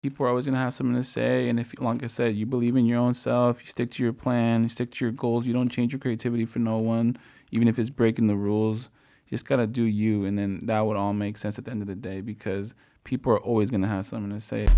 People are always gonna have something to say, and if, like I said, you believe in your own self, you stick to your plan, you stick to your goals, you don't change your creativity for no one, even if it's breaking the rules. You just gotta do you, and then that would all make sense at the end of the day because people are always gonna have something to say.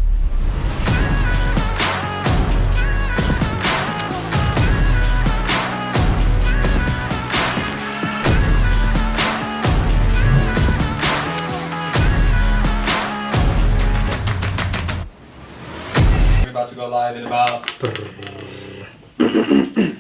About to go live in about we're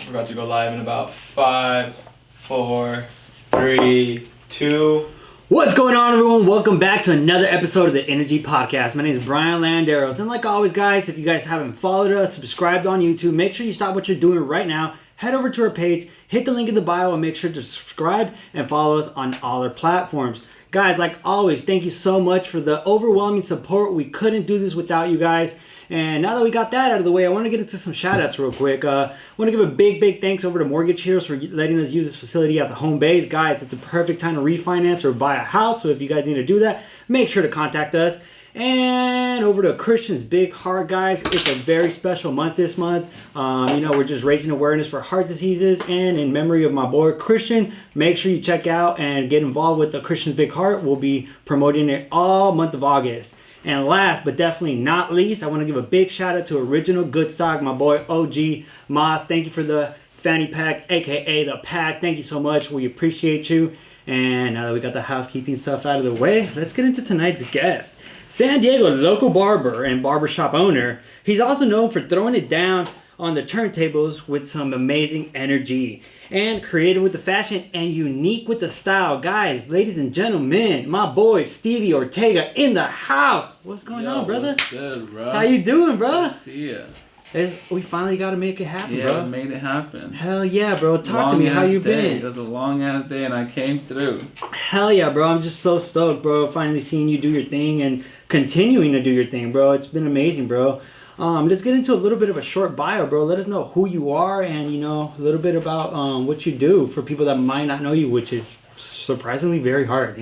about to go live in about 5, 4, 3, 2. What's going on, everyone? Welcome back to another episode of the Energy Podcast. My name is Brian Landeros, and like always, guys, if you guys haven't followed us, subscribed on YouTube, make sure you stop what you're doing right now, head over to our page, hit the link in the bio, and make sure to subscribe and follow us on all our platforms. Guys, like always, thank you so much for the overwhelming support. We couldn't do this without you guys. And now that we got that out of the way, I want to get into some shout outs real quick. I want to give a big thanks over to Mortgage Heroes for letting us use this facility as a home base. Guys, it's a perfect time to refinance or buy a house. So if you guys need to do that, make sure to contact us. And over to Christian's Big Heart, guys. It's a very special month this month. We're just raising awareness for heart diseases. And in memory of my boy Christian, make sure you check out and get involved with the Christian's Big Heart. We'll be promoting it all month of August. And last but definitely not least, I want to give a big shout out to Original Good Stock, my boy OG Moss. Thank you for the fanny pack, aka the pack. Thank you so much. We appreciate you. And now that we got the housekeeping stuff out of the way, let's get into tonight's guest. San Diego local barber and barber shop owner. He's also known for throwing it down on the turntables with some amazing energy. And creative with the fashion and unique with the style. Guys, ladies and gentlemen, my boy Stevie Ortega in the house. What's going on, brother? What's good, bro? How you doing, bro? Good to see ya. We finally got to make it happen, Yeah, bro. we made it happen. Hell yeah, bro. Talk to me. How you been? It was a long ass day and I came through. Hell yeah, bro. I'm just so stoked, bro. Finally seeing you do your thing and continuing to do your thing, bro. It's been amazing, bro. Let's get into a little bit of a short bio, bro. Let us know who you are and, a little bit about what you do for people that might not know you, which is surprisingly very hard.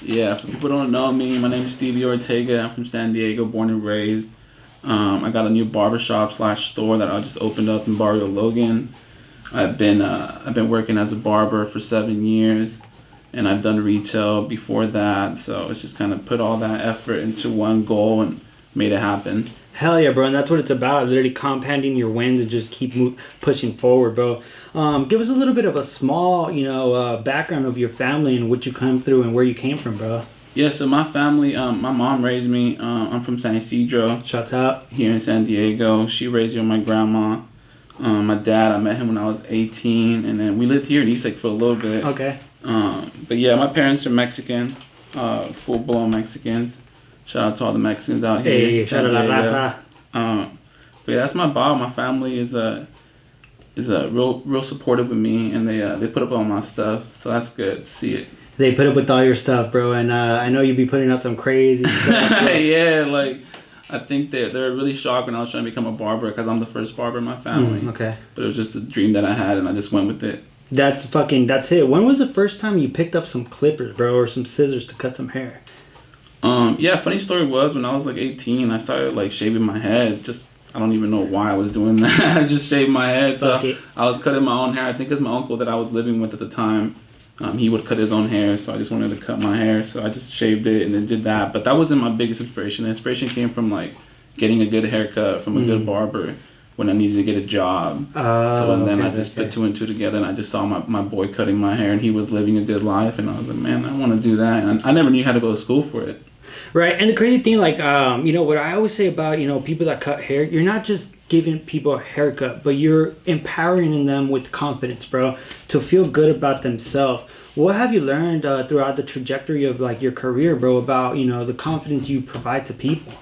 Yeah, for people who don't know me, my name is Stevie Ortega. I'm from San Diego, born and raised. I got a new barbershop / store that I just opened up in Barrio Logan. I've been working as a barber for 7 years, and I've done retail before that. So it's just kind of put all that effort into one goal and made it happen. Hell yeah, bro. And that's what it's about. Literally compounding your wins and just keep pushing forward, bro. Give us a little bit of a small, background of your family and what you come through and where you came from, bro. Yeah, so my family, my mom raised me. I'm from San Isidro. Shouts out. Here in San Diego. She raised me with my grandma. My dad, I met him when I was 18, and then we lived here in Eastlake for a little bit. Okay. But yeah, my parents are Mexican, full-blown Mexicans. Shout out to all the Mexicans out here. Hey, shout out la raza. But yeah, that's my Bob. My family is real supportive of me, and they put up all my stuff, so that's good to see it. They put up with all your stuff, bro, and I know you be putting out some crazy stuff. Yeah, like I think they're really shocked when I was trying to become a barber because I'm the first barber in my family. Okay. But it was just a dream that I had, and I just went with it. That's it. When was the first time you picked up some clippers, bro, or some scissors to cut some hair? Yeah, funny story was when I was like 18, I started like shaving my head. Just I don't even know why I was doing that. I just shaved my head. So I was cutting my own hair. I think it's my uncle that I was living with at the time. He would cut his own hair, so I just wanted to cut my hair. So I just shaved it and then did that. But that wasn't my biggest inspiration. The inspiration came from like getting a good haircut from a good barber when I needed to get a job. I just put 2 and 2 together, and I just saw my boy cutting my hair, and he was living a good life, and I was like, man, I want to do that. And I never knew how to go to school for it. Right, and the crazy thing, like, what I always say about, people that cut hair, you're not just giving people a haircut, but you're empowering them with confidence, bro, to feel good about themselves. What have you learned throughout the trajectory of, like, your career, bro, about, the confidence you provide to people?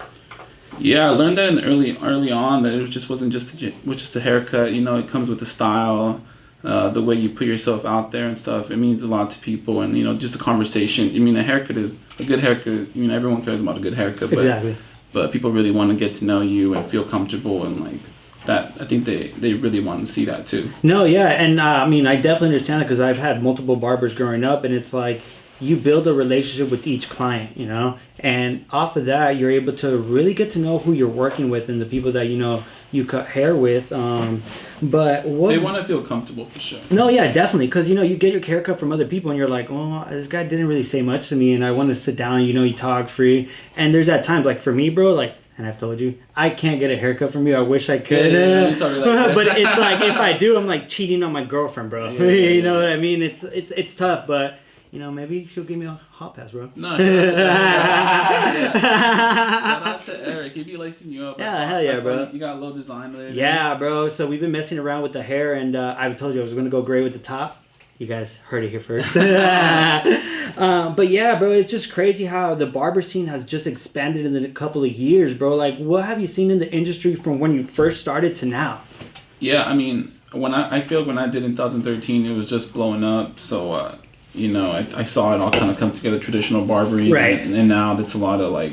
Yeah, I learned that early on that it wasn't just a haircut. It comes with the style, the way you put yourself out there and stuff. It means a lot to people, and just a conversation. I mean, a good haircut. Everyone cares about a good haircut, exactly. But people really want to get to know you and feel comfortable, and like that. I think they really want to see that too. No, yeah, and I definitely understand that because I've had multiple barbers growing up, and it's like you build a relationship with each client, you know, and off of that, you're able to really get to know who you're working with and the people that, you know, you cut hair with. But what they want to feel comfortable for sure. No, yeah, definitely, because you know you get your haircut from other people and you're like, oh, this guy didn't really say much to me, and I want to sit down. You know, you talk free, and there's that time like for me, bro, like. And I've told you, I can't get a haircut from you. I wish I could. But it's like, if I do, I'm like cheating on my girlfriend, bro. You know what I mean? It's tough, but, you know, maybe she'll give me a hot pass, bro. No, shout out to Eric. He be lacing you up. Yeah, hell yeah, bro. You got a little design there. Yeah, bro. So we've been messing around with the hair, and I told you I was going to go gray with the top. You guys heard it here first. But yeah, bro, it's just crazy how the barber scene has just expanded in a couple of years, bro. Like, what have you seen in the industry from when you first started to now? Yeah, I mean, I feel when I did in 2013, it was just blowing up. So, you know, I saw it all kind of come together, traditional barbering. Right. And now it's a lot of like,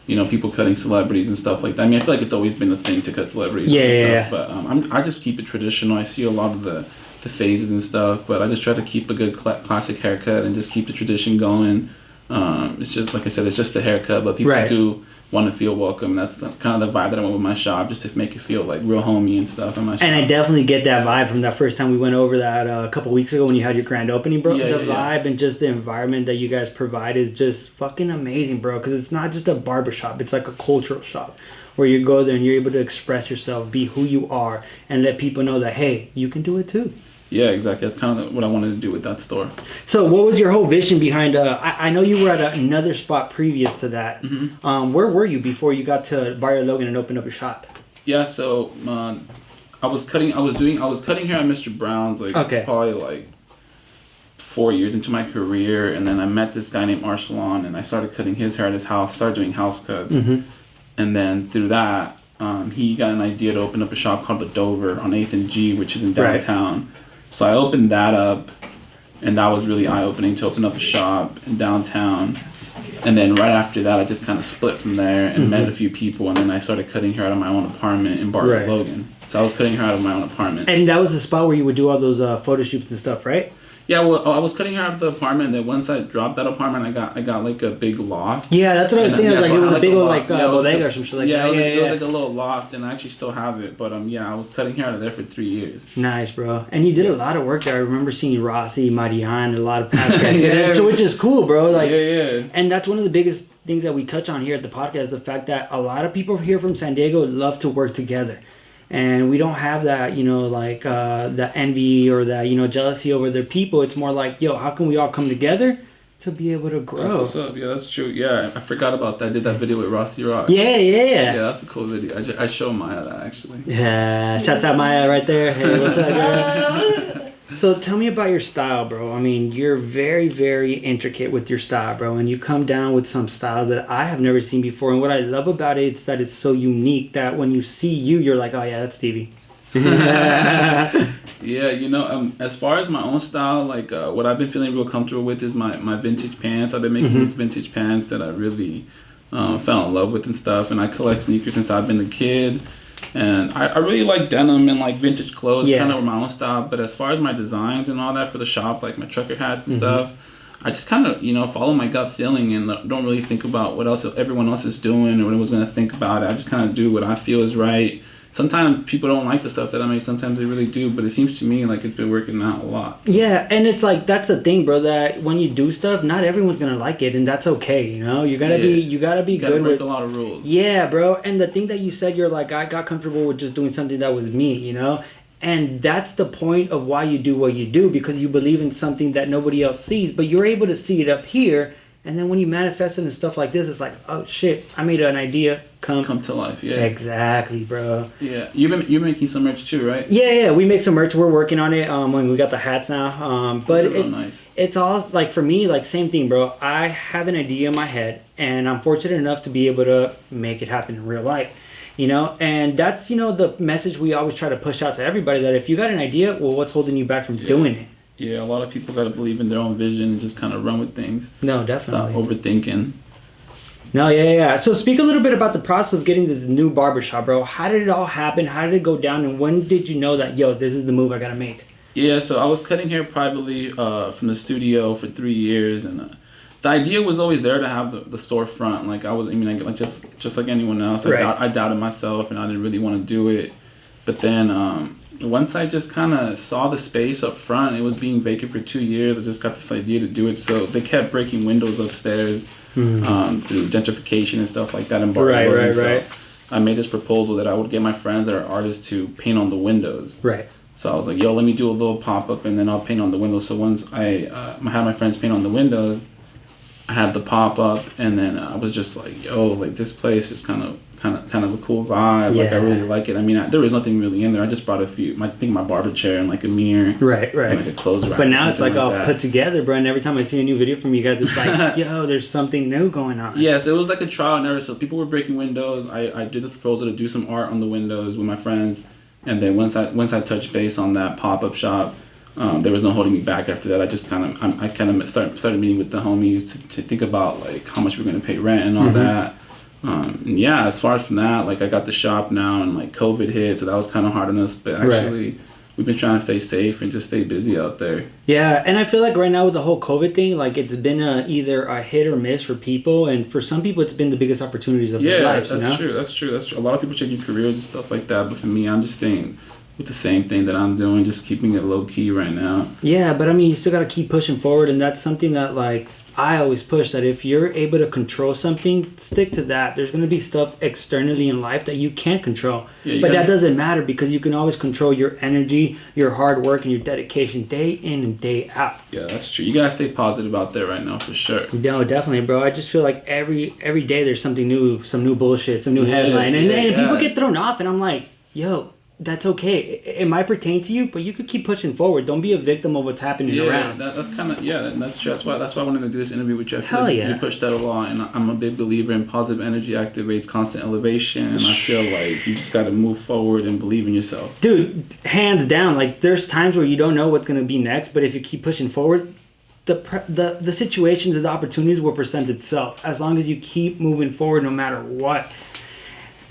you know, people cutting celebrities and stuff like that. I mean, I feel like it's always been a thing to cut celebrities and stuff. But I just keep it traditional. I see a lot of the phases and stuff, but I just try to keep a good classic haircut and just keep the tradition going. It's just, like I said, it's just a haircut, but people do want to feel welcome. That's kind of the vibe that I want with my shop, just to make it feel like real homey and stuff in my shop. And I definitely get that vibe from that first time we went over that a couple weeks ago when you had your grand opening, bro. The vibe and just the environment that you guys provide is just fucking amazing, bro, because it's not just a barber shop, it's like a cultural shop where you go there and you're able to express yourself, be who you are, and let people know that, hey, you can do it too. Yeah, exactly. That's kind of what I wanted to do with that store. So what was your whole vision behind, I know you were at another spot previous to that. Mm-hmm. Where were you before you got to Barrio Logan and opened up your shop? Yeah, so I was cutting hair at Mr. Brown's probably like 4 years into my career, and then I met this guy named Arsalan, and I started cutting his hair at his house. I started doing house cuts. Mm-hmm. And then through that, he got an idea to open up a shop called the Dover on 8th and G, which is in downtown. Right. So I opened that up, and that was really eye-opening to open up a shop in downtown. And then right after that, I just kind of split from there and met a few people, and then I started cutting hair out of my own apartment in Barber Logan. So I was cutting hair out of my own apartment. And that was the spot where you would do all those photo shoots and stuff, right? Yeah, well, I was cutting hair out of the apartment, and then once I dropped that apartment, I got like a big loft. Yeah, that's what I was saying. It was a big old bodega or some shit like that. It was like a little loft, and I actually still have it. But I was cutting hair out of there for 3 years. Nice, bro. And you did a lot of work there. I remember seeing Rossi, Marian, a lot of past guys. So which is cool, bro. Like, and that's one of the biggest things that we touch on here at the podcast, the fact that a lot of people here from San Diego love to work together. And we don't have that, you know, like the envy or that, you know, jealousy over their people. It's more like, yo, how can we all come together to be able to grow? That's what's up. Yeah, that's true. Yeah, I forgot about that. I did that video with Rossi Rock. Yeah. Yeah, that's a cool video. I showed Maya that, actually. Yeah, shouts out Maya right there. Hey, what's up, girl? So tell me about your style, bro. I mean, you're very, very intricate with your style, bro. And you come down with some styles that I have never seen before. And what I love about it is that it's so unique that when you see you, you're like, oh, yeah, that's Stevie. Yeah, you know, as far as my own style, like what I've been feeling real comfortable with is my vintage pants. I've been making these vintage pants that I really fell in love with and stuff. And I collect sneakers since I've been a kid. And I really like denim and like vintage clothes, kind of my own style. But as far as my designs and all that for the shop, like my trucker hats and stuff, I just kind of, you know, follow my gut feeling and don't really think about what else everyone else is doing or what everyone's going to think about it. I just kind of do what I feel is right. Sometimes people don't like the stuff that I make. Sometimes they really do. But it seems to me like it's been working out a lot. Yeah, and it's like, that's the thing, bro, that when you do stuff, not everyone's going to like it. And that's okay, you know? You got to be good break a lot of rules. Yeah, bro. And the thing that you said, you're like, I got comfortable with just doing something that was me, you know? And that's the point of why you do what you do, because you believe in something that nobody else sees, but you're able to see it up here. And then when you manifest it and stuff like this, it's like, oh shit, I made an idea come to life. Yeah, exactly, bro. Yeah, you're making some merch too, right? Yeah, we make some merch. We're working on it. When we got the hats now. But nice. It's all like, for me, like, same thing, bro. I have an idea in my head, and I'm fortunate enough to be able to make it happen in real life. You know, and that's, you know, the message we always try to push out to everybody, that if you got an idea, well, what's holding you back from doing it? Yeah, a lot of people got to believe in their own vision and just kind of run with things. No, definitely. Stop overthinking. No, yeah. So speak a little bit about the process of getting this new barbershop, bro. How did it all happen? How did it go down? And when did you know that, yo, this is the move I got to make? Yeah, so I was cutting hair privately from the studio for 3 years. And the idea was always there to have the storefront. Like like just like anyone else, I doubted myself and I didn't really want to do it. But then once I just kind of saw the space up front, it was being vacant for 2 years. I just got this idea to do it. So they kept breaking windows upstairs through gentrification and stuff like that in Barrio Logan. So I made this proposal that I would get my friends that are artists to paint on the windows. Right. So I was like, yo, let me do a little pop-up and then I'll paint on the windows. So once I had my friends paint on the windows, I had the pop-up and then I was just like, yo, like this place is kind of a cool vibe. Like I really like it. I mean, there was nothing really in there. I just brought I think my barber chair and like a mirror. Right. And like a clothes rack. But now it's like all put together, bro. And every time I see a new video from you guys, it's like, yo, there's something new going on. Yes, it was like a trial and error. So people were breaking windows. I did the proposal to do some art on the windows with my friends. And then once I touched base on that pop-up shop, there was no holding me back after that. I just kind of started meeting with the homies to think about like how much we're going to pay rent and all that. And yeah, as far as from that, like I got the shop now and like COVID hit, so that was kind of hard on us. But actually, we've been trying to stay safe and just stay busy out there. Yeah, and I feel like right now with the whole COVID thing, like it's been either a hit or miss for people, and for some people it's been the biggest opportunities of their lives. That's true. That's true. A lot of people changing careers and stuff like that, but for me, I'm just staying with the same thing that I'm doing, just keeping it low key right now. Yeah, but I mean, you still got to keep pushing forward, and that's something that like I always push, that if you're able to control something, stick to that. There's going to be stuff externally in life that you can't control. But that doesn't matter because you can always control your energy, your hard work, and your dedication day in and day out. Yeah, that's true. You got to stay positive out there right now for sure. No, definitely, bro. I just feel like every day there's something new, some new bullshit, some new headline. And people get thrown off, and I'm like, yo, that's okay. It might pertain to you, but you could keep pushing forward. Don't be a victim of what's happening around. That's kind of that's true. That's why I wanted to do this interview with you. Hell yeah. You pushed that a lot, and I'm a big believer in positive energy activates constant elevation, and I feel like you just got to move forward and believe in yourself. Dude, hands down. Like there's times where you don't know what's gonna be next, but if you keep pushing forward, the situations and the opportunities will present itself as long as you keep moving forward, no matter what.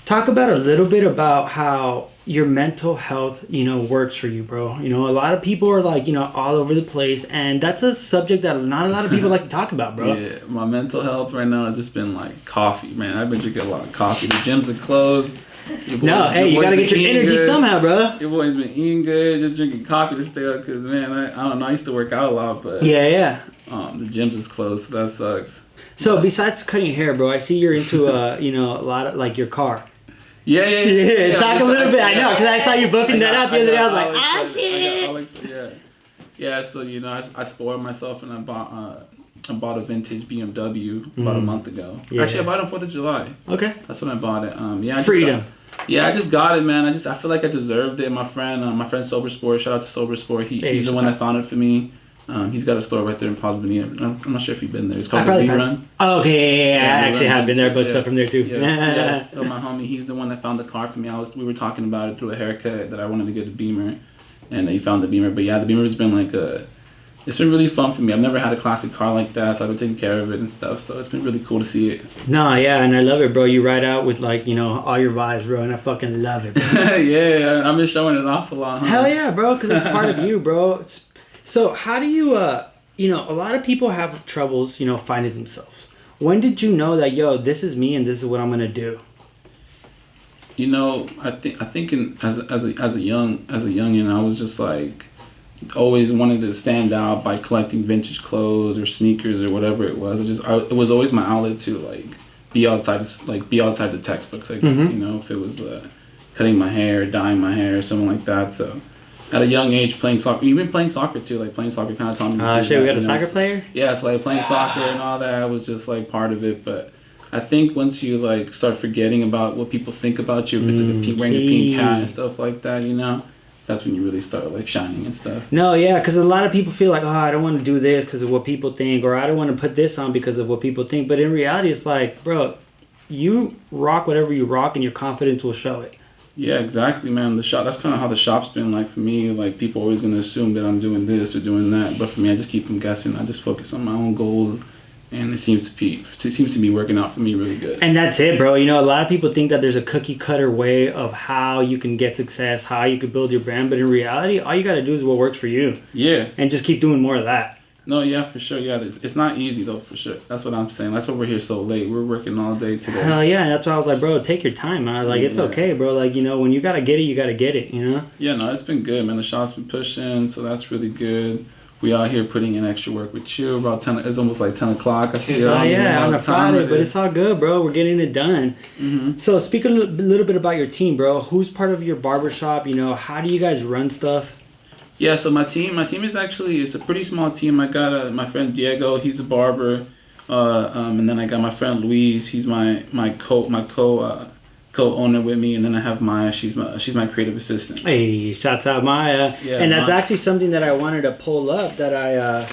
Talk about a little bit about how your mental health, works for you, bro. A lot of people are like, all over the place, and that's a subject that not a lot of people like to talk about, bro. Yeah, my mental health right now has just been like coffee, man. I've been drinking a lot of coffee. The gyms are closed. You gotta get your energy somehow, bro. Your boy's been eating good, just drinking coffee to stay up, because, man, I don't know, I used to work out a lot, but the gyms is closed, so that sucks. So besides cutting your hair, bro, I see you're into, a lot of, like, your car. Yeah. Talk a little bit. I know, because I saw you bumping that out the other day. I was like, shit. Yeah, so, I spoiled myself and I bought a vintage BMW about a month ago. Yeah. Actually, I bought it on 4th of July. Okay. That's when I bought it. Freedom. I just got it, man. I feel like I deserved it. My friend Sober Sport, shout out to Sober Sport. He's the one that found it for me. He's got a store right there in Positania. I'm not sure if you've been there. It's called the B-Run. Oh, okay, I actually have been there, but stuff from there too. Yes. So my homie, he's the one that found the car for me. We were talking about it through a haircut that I wanted to get a Beamer, and he found the Beamer. But yeah, the Beamer's been like it's been really fun for me. I've never had a classic car like that, so I've been taking care of it and stuff. So it's been really cool to see it. No, yeah, and I love it, bro. You ride out with like, all your vibes, bro, and I fucking love it, bro. Yeah, I've been showing it off a lot, huh? Hell yeah, bro, because it's part of you, bro. So how do you, a lot of people have troubles, finding themselves. When did you know that, yo, this is me and this is what I'm gonna do? I think as a youngin, I was just like always wanted to stand out by collecting vintage clothes or sneakers or whatever it was. It was always my outlet to like be outside the textbooks. I guess if it was cutting my hair, dyeing my hair, or something like that. So at a young age, playing soccer, even playing soccer too. Like playing soccer kind of taught me. We got a soccer player. Yeah, so like playing soccer and all that was just like part of it. But I think once you like start forgetting about what people think about you, if it's like wearing a pink hat and stuff like that, that's when you really start like shining and stuff. No, yeah, because a lot of people feel like, oh, I don't want to do this because of what people think, or I don't want to put this on because of what people think. But in reality, it's like, bro, you rock whatever you rock, and your confidence will show it. Yeah, exactly, man. That's kind of how the shop's been like for me. Like people are always gonna assume that I'm doing this or doing that, but for me, I just keep them guessing. I just focus on my own goals, and it seems to be working out for me really good. And that's it, bro. A lot of people think that there's a cookie cutter way of how you can get success, how you can build your brand, but in reality, all you gotta do is what works for you. Yeah. And just keep doing more of that. No, yeah, for sure. Yeah, it's not easy though, for sure. That's what I'm saying. That's why we're here so late. We're working all day today. Hell yeah, and that's why I was like, bro, take your time. I was like, it's okay, bro. Like, you know, when you gotta get it, you gotta get it, you know? Yeah, no, it's been good, man. The shop's been pushing, so that's really good. We out here putting in extra work with you. About 10, it's almost like 10 o'clock. I feel. Oh yeah, on a Friday, but it's all good, bro. We're getting it done. Mm-hmm. So speak a little bit about your team, bro. Who's part of your barbershop? You know, how do you guys run stuff? Yeah, so my team is actually, it's a pretty small team. I got my friend Diego, he's a barber, and then I got my friend Luis, he's my co-owner with me, and then I have Maya, she's my creative assistant. Hey, shouts out Maya. Yeah, and that's actually something that I wanted to pull up that I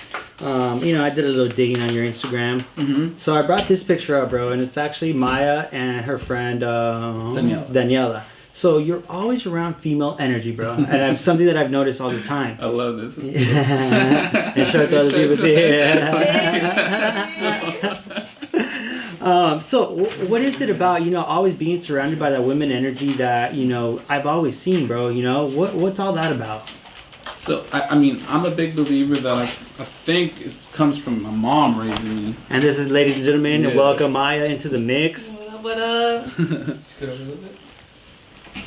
you know, I did a little digging on your Instagram. Mm-hmm. So I brought this picture up, bro, and it's actually Maya and her friend Daniela. So you're always around female energy, bro, and that's something that I've noticed all the time. I love this. And show it to other people. So what is it about, you know, always being surrounded by that women energy that, you know, I've always seen, bro? You know, what's all that about? So I mean, I'm a big believer that I think it comes from my mom raising me. And this is, ladies and gentlemen, welcome Maya into the mix. What up? Scoot over a little bit.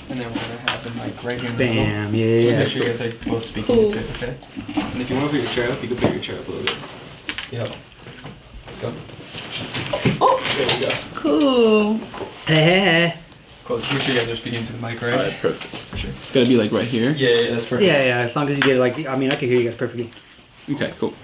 And then we're gonna have the mic right here in the middle. Bam, yeah. Just make sure you guys are both speaking into it, okay? And if you want to put your chair up, you can put your chair up a little bit. Yep. Let's go. Oh! There we go. Cool. Hey. Cool. Make sure you guys are speaking to the mic, right? Alright, perfect. For sure. It's gotta be like right here? Yeah, that's perfect. Yeah, as long as you get it, like, I mean, I can hear you guys perfectly. Okay, cool.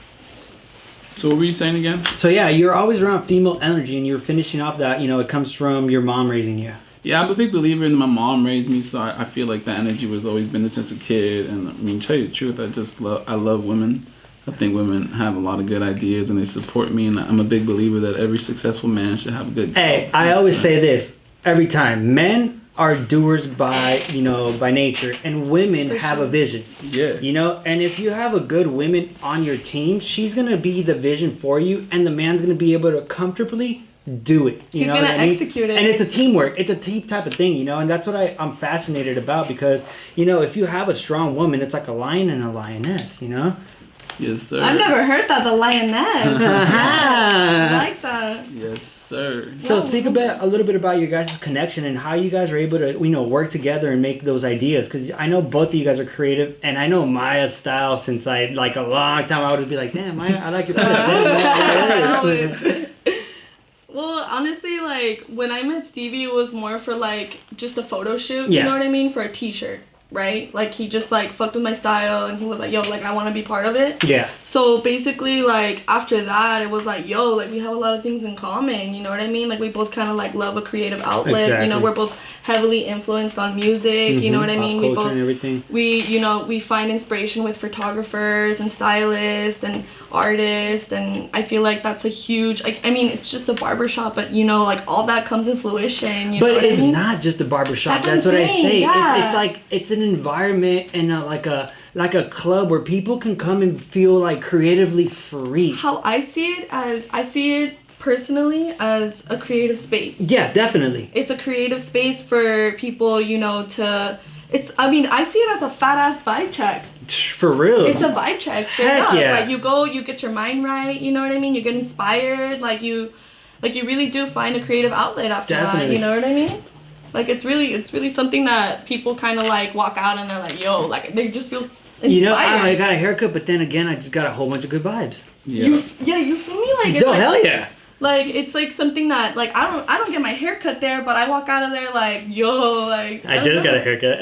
So what were you saying again? So yeah, you're always around female energy, and you're finishing off that, you know, it comes from your mom raising you. Yeah, I'm a big believer in my mom raised me, so I feel like that energy was always been there since a kid. And I mean, to tell you the truth, I love women. I think women have a lot of good ideas and they support me. And I'm a big believer that every successful man should have a good. Hey, I always say this every time: men are doers by nature, and women have a vision. Yeah. You know, and if you have a good woman on your team, she's gonna be the vision for you, and the man's gonna be able to comfortably do it. He's gonna execute it. And it's a teamwork. It's a team type of thing, you know, and that's what I'm fascinated about, because, you know, if you have a strong woman, it's like a lion and a lioness, you know? Yes, sir. I've never heard that, the lioness. I like that. Yes, sir. So speak a little bit about your guys' connection and how you guys are able to, you know, work together and make those ideas, because I know both of you guys are creative, and I know Maya's style since a long time. I would be like, damn, Maya, I like your style. Well, honestly, like, when I met Stevie, it was more for, like, just a photo shoot, you know what I mean? For a t-shirt, right? Like, he just, like, fucked with my style, and he was like, yo, like, I want to be part of it. Yeah. So, basically, like, after that, it was like, yo, like, we have a lot of things in common, you know what I mean? Like, we both kind of, like, love a creative outlet. Exactly. You know, we're both heavily influenced on music, you know what I mean? Pop culture and everything. We find inspiration with photographers and stylists and artists, and I feel like that's a huge, like, I mean, it's just a barbershop, but, you know, like, all that comes in fruition, you know what it's I mean? Not just a barbershop. That's what I say. Yeah. It's like, it's an environment and like a club where people can come and feel, like, creatively free. How I see it personally as a creative space. Yeah, definitely. It's a creative space for people, you know, I see it as a fat ass vibe check. For real. It's a vibe check, straight up. Yeah. Like, you go, you get your mind right, you know what I mean? You get inspired, you really do find a creative outlet after that, you know what I mean? Like, it's really something that people kind of, like, walk out and they're like, yo, like, they just feel inspired. You know, I got a haircut, but then again, I just got a whole bunch of good vibes. Yeah. You feel me? Like, it's hell yeah. Like, it's like something that, like, I don't get my hair cut there, but I walk out of there like, yo, like, I just got a haircut.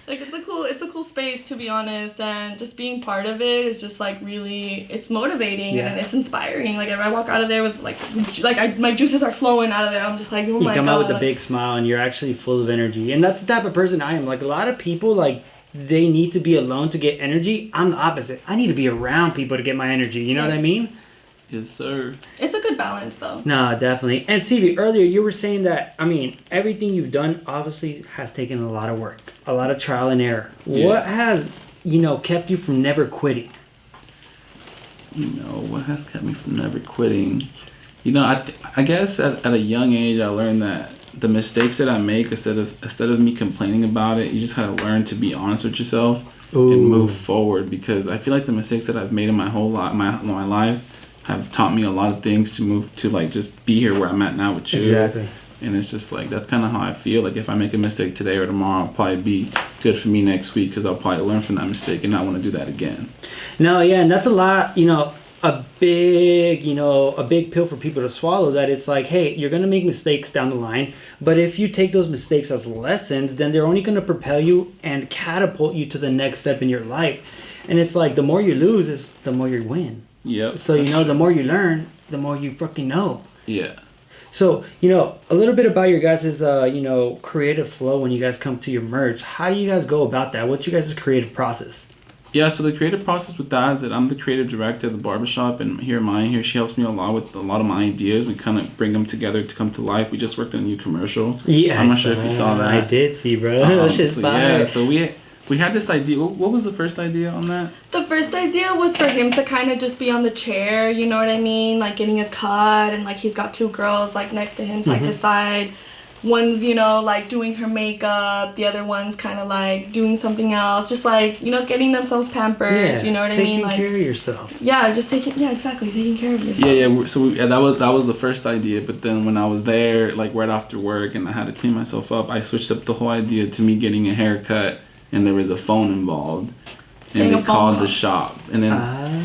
Like, it's a cool space, to be honest, and just being part of it is just, like, really, it's motivating and it's inspiring. Like, if I walk out of there with, my juices are flowing out of there, I'm just like, oh my God. You come out with a big smile and you're actually full of energy, and that's the type of person I am. Like, a lot of people, like, they need to be alone to get energy. I'm the opposite. I need to be around people to get my energy, you know what I mean? Yes, sir. It's a good balance, though. No, definitely. And Stevie, earlier you were saying that, I mean, everything you've done obviously has taken a lot of work, a lot of trial and error. Yeah. What has, kept you from never quitting? What has kept me from never quitting? I guess at a young age I learned that the mistakes that I make, instead of me complaining about it, you just gotta learn to be honest with yourself. and move forward, because I feel like the mistakes that I've made in my whole my life have taught me a lot of things to move to, like, just be here where I'm at now with you. Exactly. And it's just like, that's kind of how I feel. Like, if I make a mistake today or tomorrow, it'll probably be good for me next week, because I'll probably learn from that mistake and not want to do that again. No, yeah, and that's a lot, a big pill for people to swallow, that it's like, hey, you're going to make mistakes down the line, but if you take those mistakes as lessons, then they're only going to propel you and catapult you to the next step in your life. And it's like, the more you lose is the more you win. Yep. So, the more you learn, the more you fucking know. Yeah. So, a little bit about your guys' creative flow when you guys come to your merch. How do you guys go about that? What's your guys' creative process? Yeah, so the creative process with that is that I'm the creative director of the Barber Shop, and Maya, she helps me a lot with a lot of my ideas. We kind of bring them together to come to life. We just worked on a new commercial. Yeah, I'm not sure if you saw that. I did see, bro. That's just fire. Yeah, so we had this idea. What was the first idea on that? The first idea was for him to kind of just be on the chair, you know what I mean? Like, getting a cut, and, like, he's got 2 girls, like, next to him, side to side. One's, like, doing her makeup. The other one's kind of, like, doing something else. Just, like, getting themselves pampered, you know what I mean? Taking care of yourself. Yeah, taking care of yourself. Yeah. So that was the first idea. But then when I was there, like, right after work, and I had to clean myself up, I switched up the whole idea to me getting a haircut. And there was a phone involved, and they called the shop, and then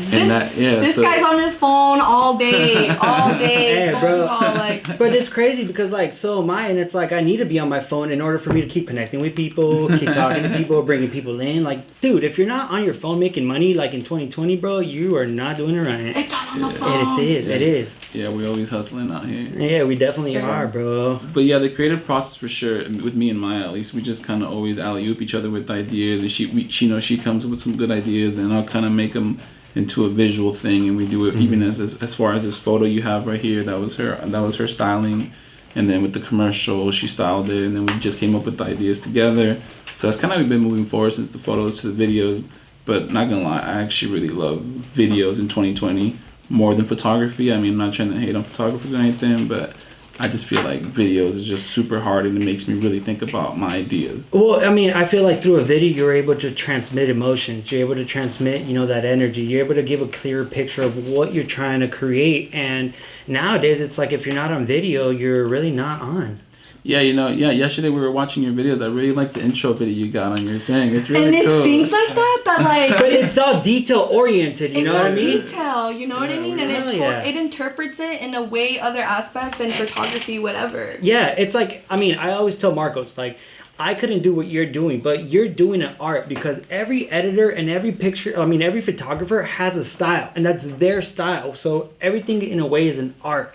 this guy's on his phone all day, Hey, bro. Call, like. But it's crazy because, like, so am I, and it's like I need to be on my phone in order for me to keep connecting with people, keep talking to people, bringing people in. Like, dude, if you're not on your phone making money, like in 2020, bro, you are not doing it right. It's all on the phone. It is. Yeah, we always hustling out here. Yeah, we definitely are, bro. But yeah, the creative process for sure, with me and Maya at least, we just kind of always alley-oop each other with ideas, and she comes up with some good ideas, and I'll kind of make them into a visual thing, and we do it even as far as this photo you have right here. That was her styling, and then with the commercial, she styled it, and then we just came up with the ideas together. So that's kind of been moving forward since the photos to the videos. But not gonna lie, I actually really love videos in 2020 more than photography. I mean, I'm not trying to hate on photographers or anything, but I just feel like videos is just super hard, and it makes me really think about my ideas. Well, I mean, I feel like through a video, you're able to transmit emotions. You're able to transmit, that energy. You're able to give a clearer picture of what you're trying to create. And nowadays, it's like if you're not on video, you're really not on. Yeah, yesterday we were watching your videos. I really like the intro video you got on your thing. It's really cool. And it's things like that like... But it's all detail-oriented, you know what I mean? Detail, you know what I mean? And it interprets it in a way other aspect than photography, whatever. Yeah, it's like, I mean, I always tell Marcos, like, I couldn't do what you're doing, but you're doing an art, because every editor and every photographer has a style, and that's their style. So everything in a way is an art.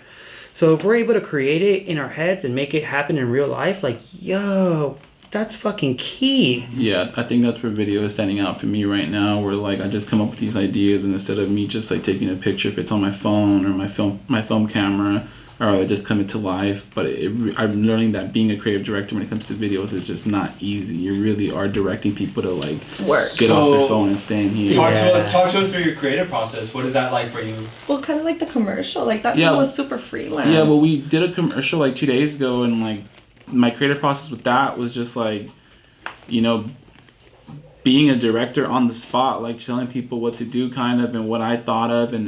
So if we're able to create it in our heads and make it happen in real life, like, yo, that's fucking key. Yeah, I think that's where video is standing out for me right now, where, like, I just come up with these ideas, and instead of me just, like, taking a picture, if it's on my phone or my film camera, or I just come into life. But I'm learning that being a creative director when it comes to videos is just not easy. You really are directing people to, like, get off their phone and stand here. Talk to us through your creative process. What is that like for you? Well, kind of like the commercial. Like, that was super freelance. Yeah, well, we did a commercial, like, 2 days ago, and, like, my creative process with that was just, like, being a director on the spot, like, telling people what to do, kind of, and what I thought of, and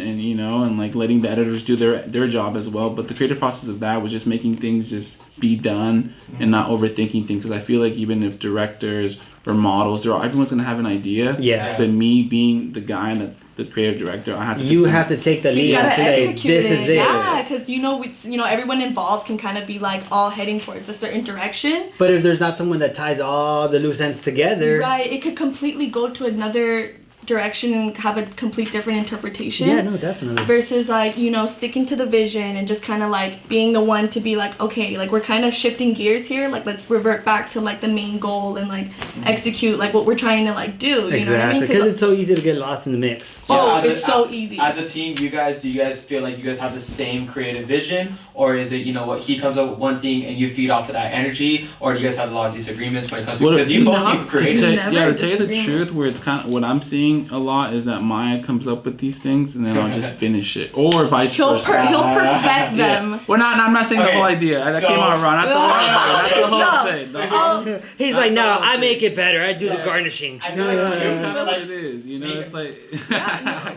like, letting the editors do their job as well. But the creative process of that was just making things just be done and not overthinking things, because I feel like even if directors or models, everyone's gonna have an idea. Yeah. But me being the guy that's the creative director, I have to. You have to take the lead and say, "This is it." Yeah, because everyone involved can kind of be like all heading towards a certain direction. But if there's not someone that ties all the loose ends together, right? It could completely go to another direction and have a complete different interpretation. Yeah, no, definitely. Versus, like, sticking to the vision and just kind of, like, being the one to be like, okay, like, we're kind of shifting gears here, like, let's revert back to, like, the main goal and, like, execute, like, what we're trying to, like, do. You know what I mean? Because it's so easy to get lost in the mix. It's so easy. As a team, do you guys feel like you guys have the same creative vision, or is it, what he comes up with one thing and you feed off of that energy, or do you guys have a lot of disagreements when it comes to, because you both seem creative? To tell you the truth, where it's kind of what I'm seeing thing a lot is that Maya comes up with these things and then I'll just finish it, or vice versa. He'll perfect them. Yeah. Well, I'm not saying the whole idea. That came out wrong. That's the whole thing. He's like, no, I make it better. I do the garnishing. It's kind of like it is, you know. It's like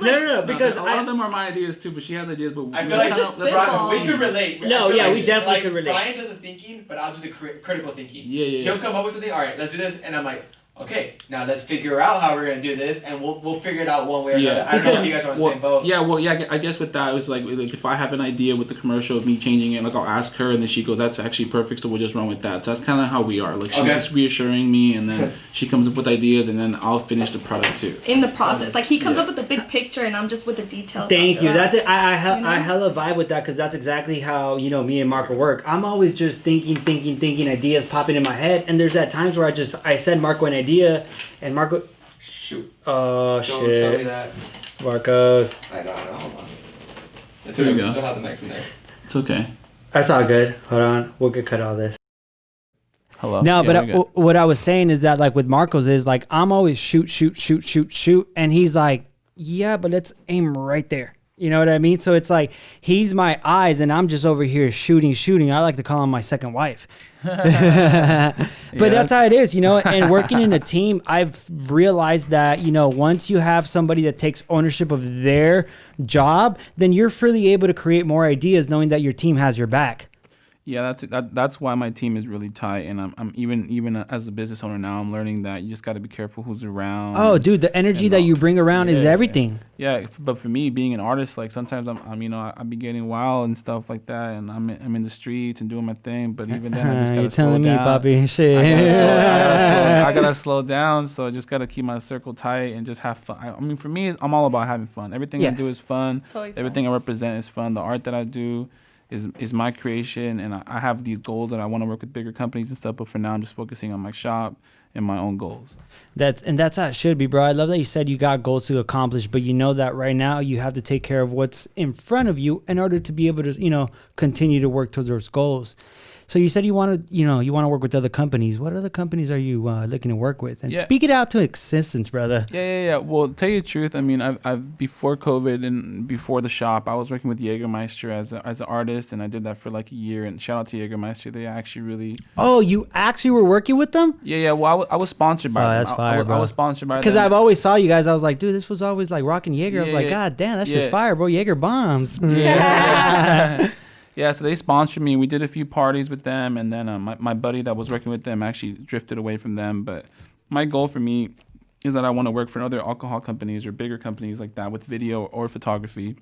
no, because a lot of them are my ideas too, but she has ideas. But I feel like we could relate. No, yeah, we definitely could relate. Brian does the thinking, but I'll do the critical thinking. Yeah. He'll come up with something. All right, let's do this, and I'm like, okay, now let's figure out how we're gonna do this, and we'll figure it out one way or another. I don't know if you guys are on the same boat. Yeah, I guess with that, it was like if I have an idea with the commercial of me changing it, like I'll ask her, and then she goes, "That's actually perfect," so we'll just run with that. So that's kind of how we are. Like she's just reassuring me, and then she comes up with ideas, and then I'll finish the product too. In the process, like he comes up with the big picture, and I'm just with the details. Thank you. That's it. I hella vibe with that because that's exactly how me and Marco work. I'm always just thinking, ideas popping in my head, and there's at times where I send Marco an idea. And Marco... Shoot. Oh, shit. Don't tell me that. Marcos. I know. Hold on. There you go. Still have the mic from there. It's okay. That's all good. Hold on. We'll get cut all this. Hello? No, but what I was saying is that, like, with Marcos is, like, I'm always shoot. And he's like, yeah, but let's aim right there. You know what I mean? So it's like he's my eyes and I'm just over here shooting. I like to call him my second wife. But that's how it is, and working in a team, I've realized that, once you have somebody that takes ownership of their job, then you're freely able to create more ideas knowing that your team has your back. Yeah, that's why my team is really tight, and I'm even as a business owner now, I'm learning that you just got to be careful who's around. Oh, dude, the energy that you bring around is everything. Yeah, but for me, being an artist, like sometimes I be getting wild and stuff like that, and I'm in the streets and doing my thing. But even then, I just gotta slow down. You're telling me, Poppy, shit. I gotta slow down, so I just gotta keep my circle tight and just have fun. I mean, for me, I'm all about having fun. Everything I do is fun. Everything I represent is fun. The art that I do is my creation, and I have these goals that I want to work with bigger companies and stuff, but for now I'm just focusing on my shop and my own goals. That's how it should be, bro. I love that you said you got goals to accomplish, but you know that right now you have to take care of what's in front of you in order to be able to, continue to work towards those goals. So you said you want to work with other companies. What other companies are you looking to work with? And speak it out to existence, brother. Yeah. Well, to tell you the truth, I mean, I've before COVID and before the shop, I was working with Jägermeister as an artist, and I did that for like a year. And shout out to Jägermeister, they actually really. Oh, you actually were working with them? Yeah. Well, I was sponsored by them. That's fire, bro. I was sponsored by them. Because I've always saw you guys. I was like, dude, this was always like rocking Jaeger. I was like, God damn, that's just fire, bro. Jaeger bombs. Yeah. Yeah, so they sponsored me. We did a few parties with them, and then my buddy that was working with them actually drifted away from them. But my goal for me is that I want to work for other alcohol companies or bigger companies like that with video or photography.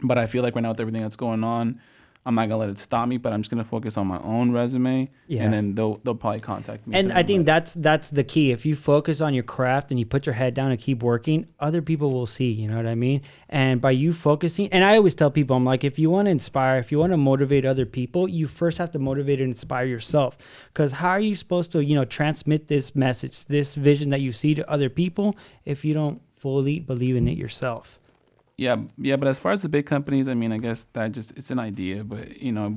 But I feel like right now with everything that's going on, I'm not gonna let it stop me, but I'm just gonna focus on my own resume, and then they'll probably contact me. And I think that's the key. If you focus on your craft and you put your head down and keep working, other people will see. You know what I mean? And by you focusing, and I always tell people, I'm like, if you want to inspire, if you want to motivate other people, you first have to motivate and inspire yourself. Because how are you supposed to, transmit this message, this vision that you see to other people, if you don't fully believe in it yourself? Yeah, but as far as the big companies, I mean, I guess that it's an idea, but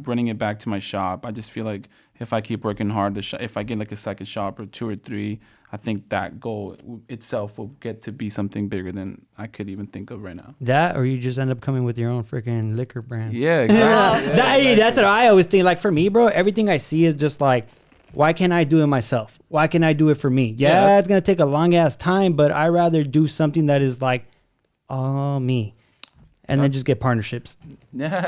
bringing it back to my shop, I just feel like if I keep working hard, if I get like a second shop or 2 or 3, I think that goal itself will get to be something bigger than I could even think of right now. That, or you just end up coming with your own freaking liquor brand. Yeah, exactly. That's what I always think. Like for me, bro, everything I see is just like, why can't I do it myself? Why can't I do it for me? Yeah, it's gonna take a long ass time, but I rather do something that is like, me, and then just get partnerships. Yeah.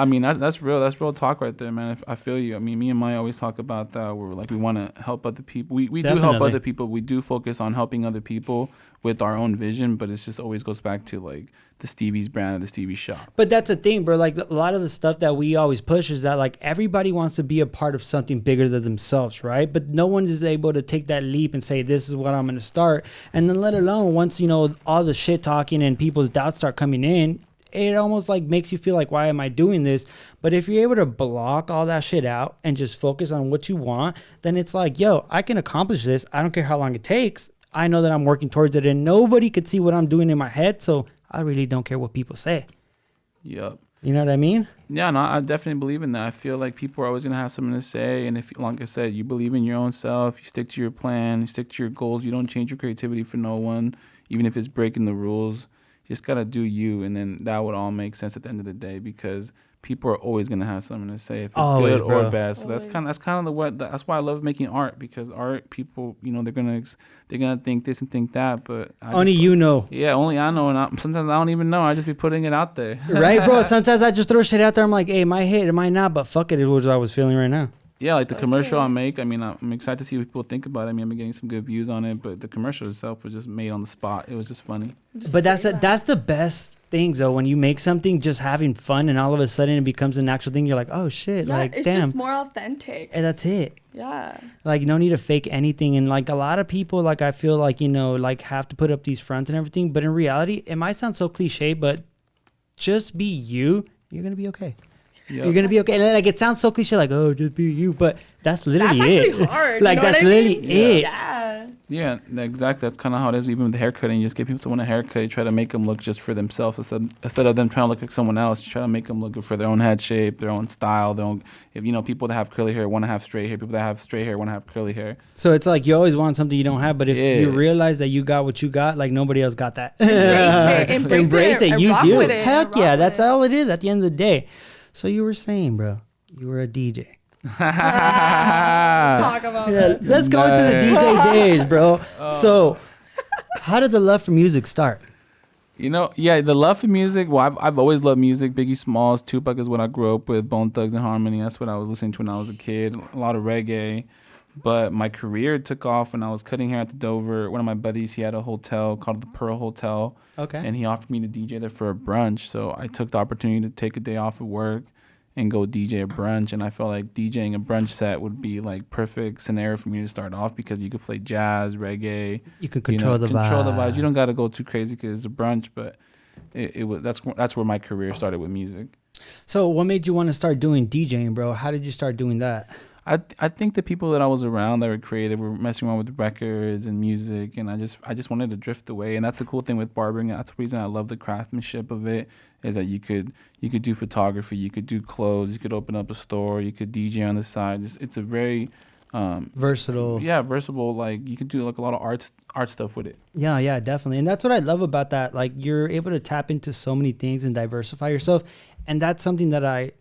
I mean, that's real talk right there, man. I feel you. I mean, me and Maya always talk about that. We're like, we want to help other people. We do help other people. We do focus on helping other people with our own vision, but it just always goes back to like the Stevie's brand or the Stevie shop. But that's the thing, bro. Like a lot of the stuff that we always push is that like everybody wants to be a part of something bigger than themselves, right? But no one is able to take that leap and say, this is what I'm going to start. And then let alone once, all the shit talking and people's doubts start coming in, it almost like makes you feel like, why am I doing this? But if you're able to block all that shit out and just focus on what you want, then it's like, yo, I can accomplish this. I don't care how long it takes. I know that I'm working towards it, and nobody could see what I'm doing in my head, so I really don't care what people say. Yep. You know what I mean? Yeah, no, I definitely believe in that. I feel like people are always going to have something to say. And if, like I said, you believe in your own self, you stick to your plan, you stick to your goals, you don't change your creativity for no one, even if it's breaking the rules. You just got to do you. And then that would all make sense at the end of the day, because people are always going to have something to say, if it's good or bad. So that's kind of that's why I love making art, because art, people, they're going to think this and think that, but only you know. Yeah, only I know, and sometimes I don't even know. I just be putting it out there. Right, bro? Sometimes I just throw shit out there. I'm like, hey, it might hit, it might not, but fuck it, it was what I was feeling right now. Yeah, like the commercial I make. I mean, I'm excited to see what people think about it. I mean, I'm getting some good views on it, but the commercial itself was just made on the spot. It was just funny. But that's the best things, though, when you make something just having fun and all of a sudden it becomes an actual thing. You're like, oh shit, yeah, like it's damn, just more authentic. And that's it. Yeah. Like, you don't need to fake anything. And like a lot of people, like I feel like, like have to put up these fronts and everything. But in reality, it might sound so cliche, but just be you. You're gonna be okay. Yep. You're gonna be okay. Like, it sounds so cliche, like, oh, just be you, but that's literally it. Hard, like, that's literally it. Yeah, exactly. That's kind of how it is. Even with the haircut, and you just give people someone a haircut, you try to make them look just for themselves instead of them trying to look like someone else. You try to make them look good for their own head shape, their own style, their own. If people that have curly hair want to have straight hair, people that have straight hair want to have curly hair. So it's like you always want something you don't have, but if you realize that you got what you got, like nobody else got that. Embrace it. Use you. Heck yeah, that's all it is at the end of the day. So you were saying, bro, you were a DJ. Talk about that. Let's go into the DJ days, bro. So, how did the love for music start? The love for music. Well, I've always loved music. Biggie Smalls, Tupac is what I grew up with. Bone Thugs and Harmony. That's what I was listening to when I was a kid. A lot of reggae. But my career took off when I was cutting hair at the Dover. One of my buddies, he had a hotel called the Pearl Hotel. Okay. And he offered me to DJ there for a brunch. So I took the opportunity to take a day off of work and go DJ a brunch. And I felt like DJing a brunch set would be like perfect scenario for me to start off, because you could play jazz, reggae. You could control the vibes. You don't got to go too crazy because it's a brunch, but that's where my career started with music. So what made you want to start doing DJing, bro? How did you start doing that? I think the people that I was around that were creative were messing around with records and music, and I just wanted to drift away. And that's the cool thing with barbering. That's the reason I love the craftsmanship of it, is that you could do photography, you could do clothes, you could open up a store, you could DJ on the side. It's a very versatile. Yeah, versatile. Like, you could do like a lot of art stuff with it. Yeah, definitely. And that's what I love about that. Like, you're able to tap into so many things and diversify yourself. And that's something that I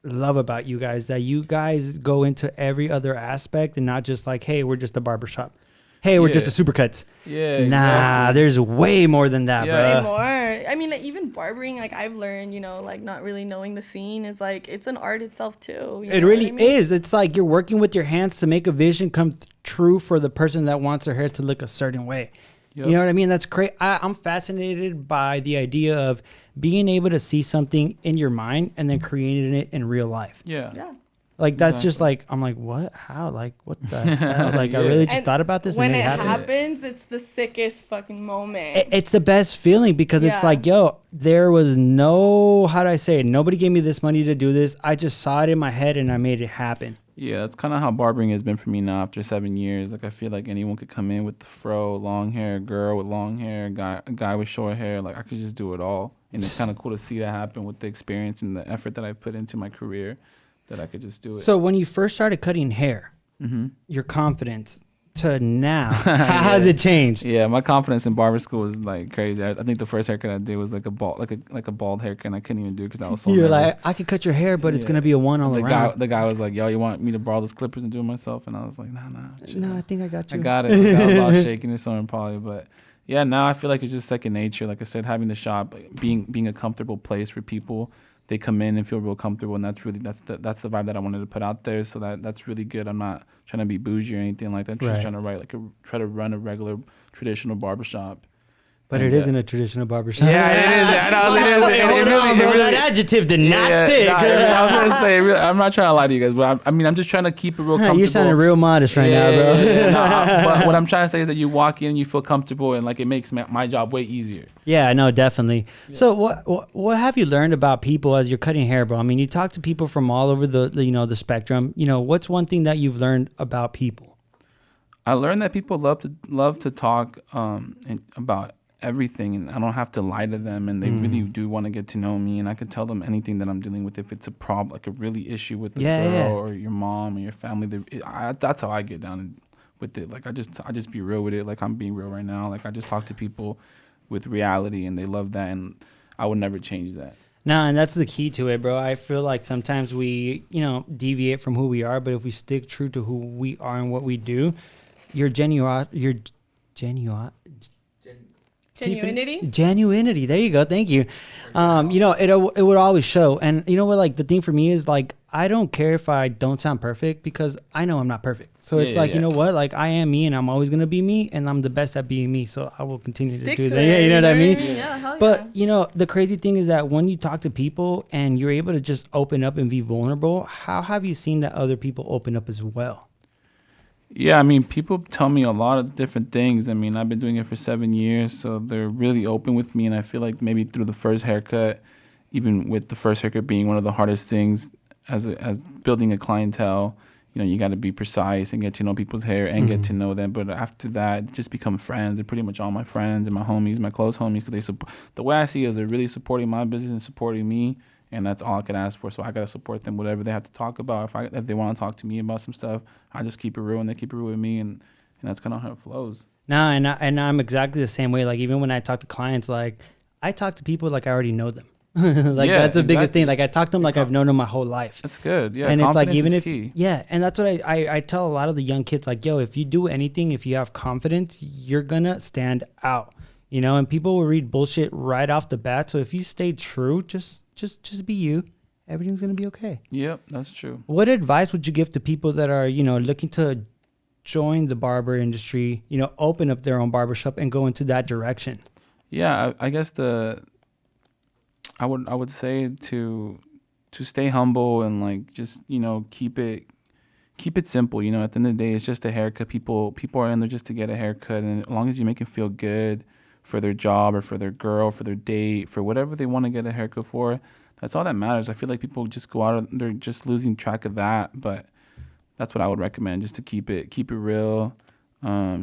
love about you guys, that you guys go into every other aspect and not just like, hey, we're just a barber shop. Hey, we're just a Supercuts. Yeah. Nah, exactly. There's way more than that, bro. Way more. I mean, like, even barbering, like, I've learned, like, not really knowing the scene is like, it's an art itself too. It really is. It's like you're working with your hands to make a vision come true for the person that wants their hair to look a certain way. Yep. You know what I mean? That's great. I'm fascinated by the idea of being able to see something in your mind and then creating it in real life. Yeah. Like, that's just like, I'm like, what? How? Like, what the hell? Like, I really just thought about this. When it happens, it's the sickest fucking moment. It's the best feeling, because it's like, yo, there was no, how do I say it? Nobody gave me this money to do this. I just saw it in my head and I made it happen. Yeah, that's kind of how barbering has been for me now after 7 years. Like, I feel like anyone could come in with the fro, long hair, girl with long hair, a guy with short hair. Like, I could just do it all. And it's kind of cool to see that happen with the experience and the effort that I put into my career, that I could just do it. So when you first started cutting hair, your confidence to now, how has it changed? Yeah, my confidence in barber school was like crazy. I think the first haircut I did was like a bald haircut, and I couldn't even do it because I was so You're nervous. like, I could cut your hair, but it's gonna be a one all around. The guy was like, yo, you want me to borrow those clippers and do it myself? And I was like, nah. No, I think I got you. I got it. Like, I was all shaking or something probably, but yeah, now I feel like it's just second nature. Like I said, having the shop, being a comfortable place for people. They come in and feel real comfortable, and that's the vibe that I wanted to put out there. So that's really good. I'm not trying to be bougie or anything like that. I'm just trying to try to run a regular traditional barbershop. But it isn't a traditional barbershop. Yeah, it is. That adjective did not stick. I was gonna say, I'm not trying to lie to you guys, but I'm just trying to keep it real comfortable. You're sounding real modest right now, bro. But what I'm trying to say is that you walk in, you feel comfortable, and like it makes my job way easier. Yeah, no, definitely. Yeah. So what have you learned about people as you're cutting hair, bro? I mean, you talk to people from all over the spectrum. What's one thing that you've learned about people? I learned that people love to talk about everything, and I don't have to lie to them, and they really do want to get to know me, and I can tell them anything that I'm dealing with. If it's a problem, like a really issue with a girl or your mom or your family, that's how I get down with it. Like I just be real with it. Like I'm being real right now. Like I just talk to people with reality, and they love that, and I would never change that. No, and that's the key to it, bro. I feel like sometimes we, deviate from who we are, but if we stick true to who we are and what we do, genuinity. There you go. Thank you. It would always show. And you know what? Like the thing for me is like I don't care if I don't sound perfect because I know I'm not perfect. So it's you know what? Like I am me, and I'm always gonna be me, and I'm the best at being me. So I will continue to do that. Yeah, you know what I mean? Yeah, hell but the crazy thing is that when you talk to people and you're able to just open up and be vulnerable, how have you seen that other people open up as well? Yeah, I mean, people tell me a lot of different things. I mean, I've been doing it for 7 years, so they're really open with me. And I feel like maybe through the first haircut, even with the first haircut being one of the hardest things as building a clientele, you got to be precise and get to know people's hair and get to know them. But after that, just become friends. They're pretty much all my friends and my homies, my close homies, because the way I see it is they're really supporting my business and supporting me. And that's all I can ask for. So I got to support them, whatever they have to talk about. If they want to talk to me about some stuff, I just keep it real, and they keep it real with me. And that's kind of how it flows. No, and I'm exactly the same way. Like, even when I talk to clients, like, I talk to people like I already know them. That's the biggest thing. Like, I talk to them like I've known them my whole life. That's good. Yeah, and it's like, even if, key. And that's what I tell a lot of the young kids, like, yo, if you do anything, if you have confidence, you're going to stand out, and people will read bullshit right off the bat. So if you stay true, just be you. Everything's going to be okay. Yep, that's true. What advice would you give to people that are, looking to join the barber industry, open up their own barbershop and go into that direction? Yeah, I guess I would say to stay humble and like just, keep it simple. At the end of the day, it's just a haircut. People are in there just to get a haircut, and as long as you make them feel good for their job or for their girl, for their date, for whatever they want to get a haircut for, that's all that matters. I feel like people just go out, they're just losing track of that. But that's what I would recommend, just to keep it real,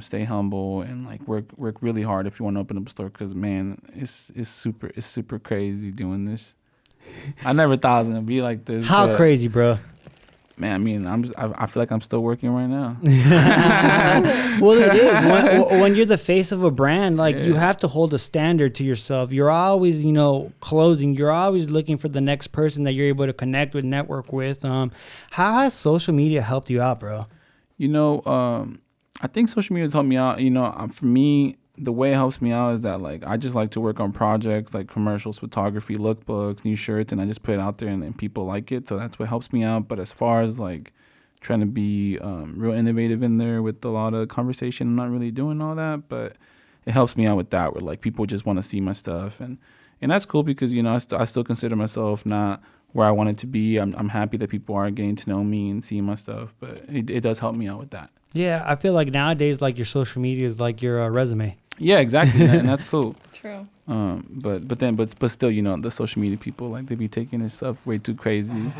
stay humble, and like work really hard if you want to open up a store. Because man, it's super crazy doing this. I never thought I was gonna be like this. How crazy, bro? Man, I mean, I feel like I'm still working right now. Well, it is. When you're the face of a brand, like you have to hold a standard to yourself. You're always, closing. You're always looking for the next person that you're able to connect with, network with. How has social media helped you out, bro? I think social media has helped me out. For me, the way it helps me out is that like I just like to work on projects like commercials, photography, lookbooks, new shirts, and I just put it out there and people like it. So that's what helps me out. But as far as like trying to be real innovative in there with a lot of conversation, I'm not really doing all that. But it helps me out with that, where like people just want to see my stuff, and that's cool because I still consider myself not where I want it to be. I'm happy that people are getting to know me and seeing my stuff, but it does help me out with that. Yeah, I feel like nowadays, like your social media is like your resume. Yeah, exactly, and that's cool. True. But still, the social media people, like they be taking this stuff way too crazy.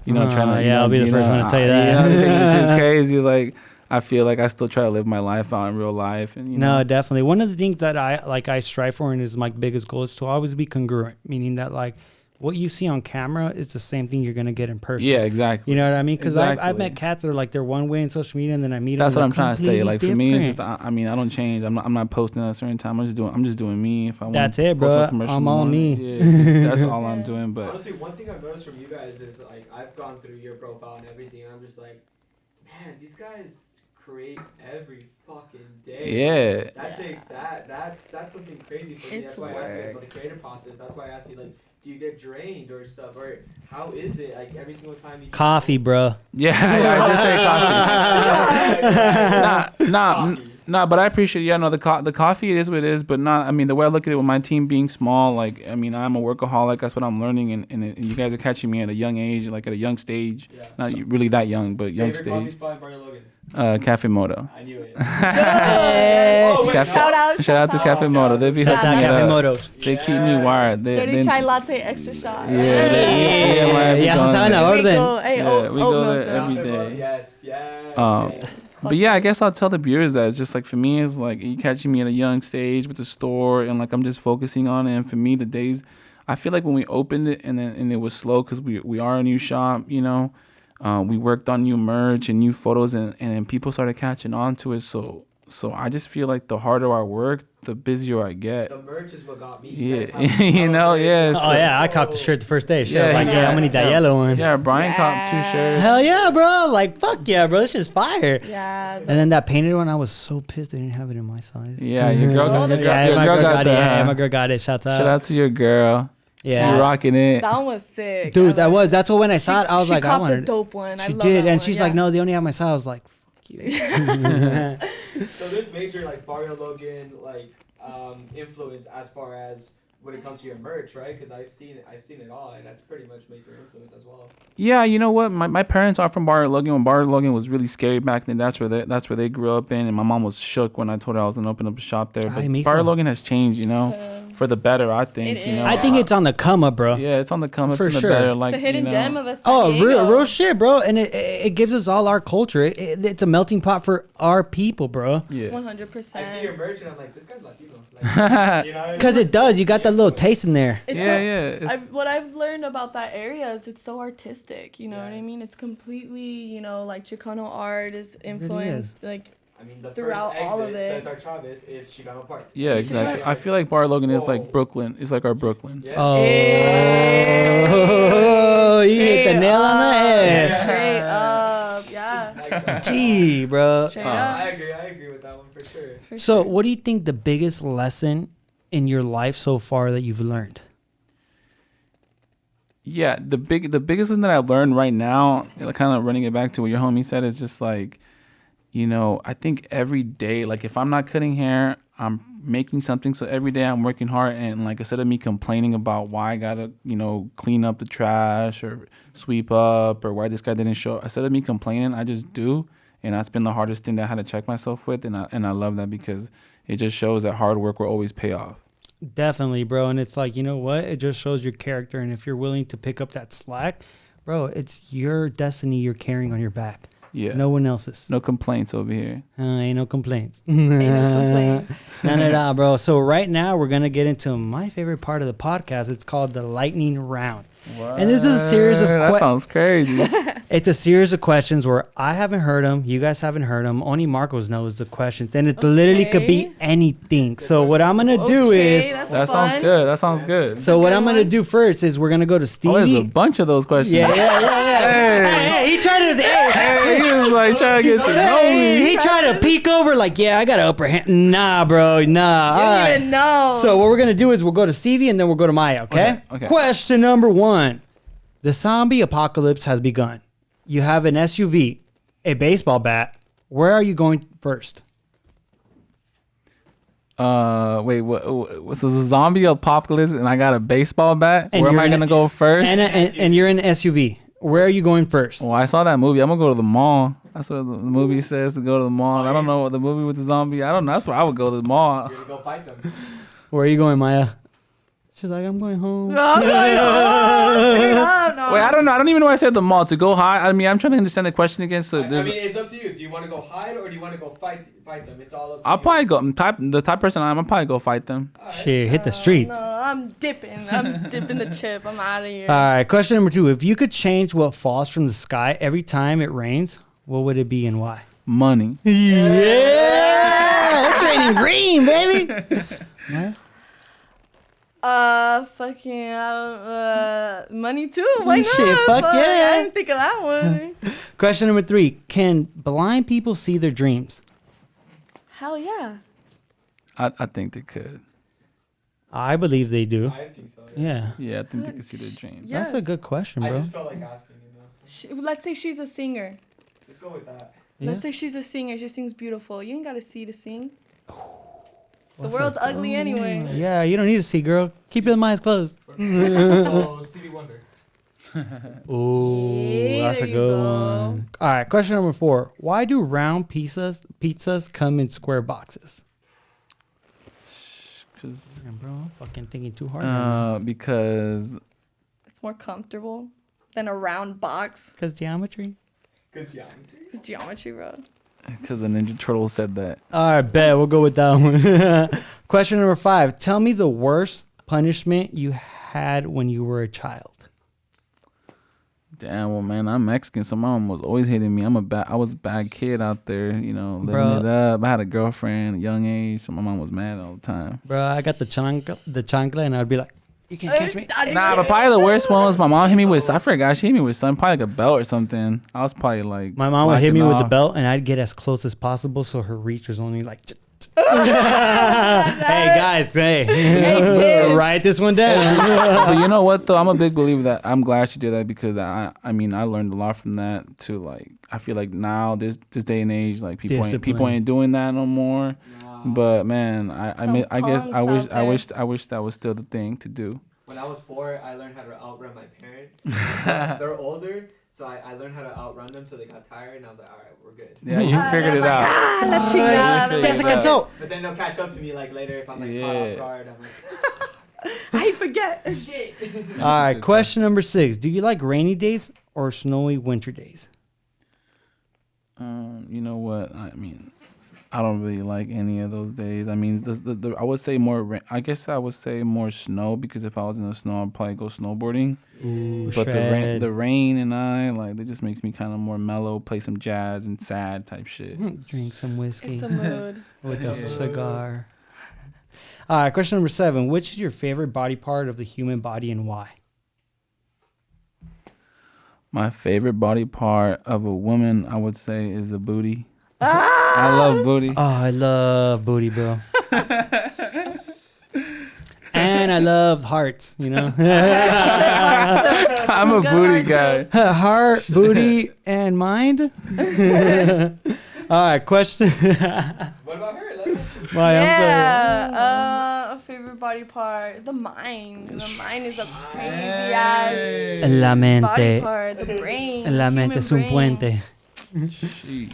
Trying to. Yeah, I'll be the first one to tell you that. Taking it too crazy. Like I feel like I still try to live my life out in real life, and No, definitely. One of the things that I strive for and is my biggest goal is to always be congruent, meaning that like what you see on camera is the same thing you're gonna get in person. Yeah, exactly. You know what I mean? Because I've met cats that are like they're one way in social media, and then I meet them. That's what I'm trying to say. Like different. for me, it's just I don't change. I'm not posting at a certain time. I'm just doing me. If I want. That's it, bro. I'm all me. Yeah, that's all I'm doing. But honestly, one thing I've noticed from you guys is like I've gone through your profile and everything, and I'm just like, man, these guys create every fucking day. Yeah. That's something crazy for me. That's why I asked you guys about the creative process. That's why I asked you like, do you get drained or stuff, or how is it like every single time you coffee, bro? Yeah, I did say coffee. Nah, but I appreciate the coffee. It is what it is, but not. I mean, the way I look at it with my team being small, like I'm a workaholic. That's what I'm learning, and you guys are catching me at a young age, like at a young stage. Yeah. Not really that young, but young stage. Favorite coffee spot in Barrio Logan? Cafe Moto. I knew it. Shout out to Cafe Moto. They be hooking me up. They keep me wired. Dirty chai latte, extra shot. Yeah, we go orden. We go there every day. Yes. But yeah, I guess I'll tell the viewers that it's just like for me, it's like you catching me at a young stage with the store, and like I'm just focusing on it. And for me, the days, I feel like when we opened it and it was slow because we are a new shop, you know. We worked on new merch and new photos, and then people started catching on to it. So I just feel like the harder I work, the busier I get. The merch is what got me. Yeah, you know, yeah. Oh yeah, I copped the shirt the first day. She was like, yeah, I'm gonna need that yellow one. Yeah, Brian copped 2 shirts. Hell yeah, bro! Like fuck yeah, bro! This is fire. Yeah. And then that painted one, I was so pissed they didn't have it in my size. Yeah, your girl got it. Yeah, my girl got it. Shout out to your girl. Yeah, she rocking it. That one was sick. Dude, that's what when I saw it, I was like, I wanted a dope one. She did, and she's like, no, they only have my size. I was like, fuck you. So there's major like Barrio Logan like influence as far as when it comes to your merch, right? Because I've seen it all, and that's pretty much major influence as well. Yeah, you know what? My parents are from Barrio Logan. When Barrio Logan was really scary back then, that's where they grew up in, and my mom was shook when I told her I was gonna open up a shop there. But Barrio Logan has changed, you know. For the better, I think. You know, I think it's on the come up, bro. Yeah, it's on the come up for sure. Better, like, it's a hidden gem of a San Diego. real shit, bro. And it gives us all our culture. It's a melting pot for our people, bro. Yeah, 100%. I see your merch and I'm like, this guy's Latino. Like, you know, because it does. You got that little taste in there. What I've learned about that area is it's so artistic. You know what I mean? It's completely, you know, like Chicano art is influenced, like. I mean, the throughout first all of it. Cesar Chavez is Chicano Park. Yeah, exactly. I feel like Barrio Logan is like Brooklyn. It's like our Brooklyn. Yeah. Oh, you hit the nail on the head. Straight up, yeah. Gee, bro. Straight up. I agree with that one for sure. So, what do you think the biggest lesson in your life so far that you've learned? Yeah, the biggest thing that I've learned right now, kind of running it back to what your homie said, is just like, you know, I think every day, like if I'm not cutting hair, I'm making something. So every day I'm working hard, and like instead of me complaining about why I gotta, you know, clean up the trash or sweep up or why this guy didn't show up, instead of me complaining, I just do. And that's been the hardest thing that I had to check myself with. And I love that because it just shows that hard work will always pay off. Definitely, bro. And it's like, you know what? It just shows your character. And if you're willing to pick up that slack, bro, it's your destiny you're carrying on your back. Yeah. No one else's. No complaints over here. Ain't no complaints. Ain't no complaints. None at all, bro. So right now we're going to get into my favorite part of the podcast. It's called the lightning round. What? And this is a series of that sounds crazy. It's a series of questions where I haven't heard them. You guys haven't heard them. Only Marcos knows the questions. And it literally could be anything. So what I'm going to do is... That sounds good. That sounds good. So what I'm going to do first is we're going to go to Stevie. Oh, there's a bunch of those questions. Yeah. Hey, he tried to... He was like trying to get to know me. He tried to peek over like, yeah, I got an upper hand. Nah, bro. Nah. You don't even know. So what we're going to do is we'll go to Stevie and then we'll go to Maya, okay? Question number 1. The zombie apocalypse has begun. You have an SUV, a baseball bat. Where are you going first? Wait, what's the zombie apocalypse and I got a baseball bat? And where am I going to go first? And you're in an SUV. Where are you going first? Well, I saw that movie. I'm going to go to the mall. That's what the movie says, to go to the mall. I don't know what the movie with the zombie. I don't know. That's where I would go, to the mall. You're going to go fight them. Where are you going, Maya? She's like, I'm going home. No, I'm going home. No. Wait, I don't know. I don't even know why I said the mall. To go hide? I mean, I'm trying to understand the question again. So I mean, it's up to you. Do you want to go hide or do you want to go fight them? It's all up to you. I'll probably go. The type person I'll probably go fight them. Right. Shit, hit the streets. No, I'm dipping the chip. I'm out of here. All right, question number 2. If you could change what falls from the sky every time it rains, what would it be and why? Money. Yeah! It's raining green, baby. What? Money too. Why not? Shit, fuck yeah. I didn't think of that one. Question number 3. Can blind people see their dreams? Hell yeah. I think they could. I believe they do. I think so. Yeah. Yeah, I think they could see their dreams. Yes. That's a good question, I bro. just felt like asking, you know. Let's say she's a singer. Let's go with that. Yeah. Let's say she's a singer. She sings beautiful. You ain't got to see to sing. The world's ugly anyway. Yeah, you don't need to see, girl. Keep your eyes closed. So, Stevie Wonder. Ooh, that's a there you good go. one. All right, question number 4. Why do round pizzas come in square boxes? Because Damn, bro, I'm fucking thinking too hard. because It's more comfortable than a round box. Because geometry? Good geometry. It's geometry, bro. Because the Ninja Turtle said that. All right, bet. We'll go with that one. Question number 5. Tell me the worst punishment you had when you were a child. Damn, well, man, I'm Mexican, so my mom was always hitting me. I was a bad kid out there, you know, living it up. I had a girlfriend at a young age, so my mom was mad all the time. Bro, I got the chancla, and I'd be like, you can't catch me. Nah, but probably the worst one was my mom hit me with, I forgot, she hit me with something, probably like a belt or something. I was probably like, my mom would hit me with the belt, and I'd get as close as possible, so her reach was only like... Hey guys, write this one down. But you know what though, I'm a big believer that I'm glad she did that, because I learned a lot from that too. Like I feel like now this day and age, like people ain't doing that no more. No. But man, I guess I wish that was still the thing to do. When I was 4, I learned how to outrun my parents. They're older, so I learned how to outrun them till they got tired, and I was like, all right, we're good. Yeah, you figured it out. But then they'll catch up to me like later if I'm like caught off guard. I'm like, I forget. Shit. All right, question number 6. Do you like rainy days or snowy winter days? You know what? I mean, I don't really like any of those days. I mean, I would say more. I guess I would say more snow, because if I was in the snow, I'd probably go snowboarding. Ooh, but the rain and it just makes me kind of more mellow. Play some jazz and sad type shit. Drink some whiskey. It's a mood. With a cigar. All right, question number 7. Which is your favorite body part of the human body and why? My favorite body part of a woman, I would say, is the booty. I love booty. Oh, I love booty, bro. And I love hearts, you know. I'm a booty guy. Heart, booty, and mind. All right, question. What about her? A favorite body part, the mind. The mind is a crazy ass La mente. body part. The brain. La mente es un puente.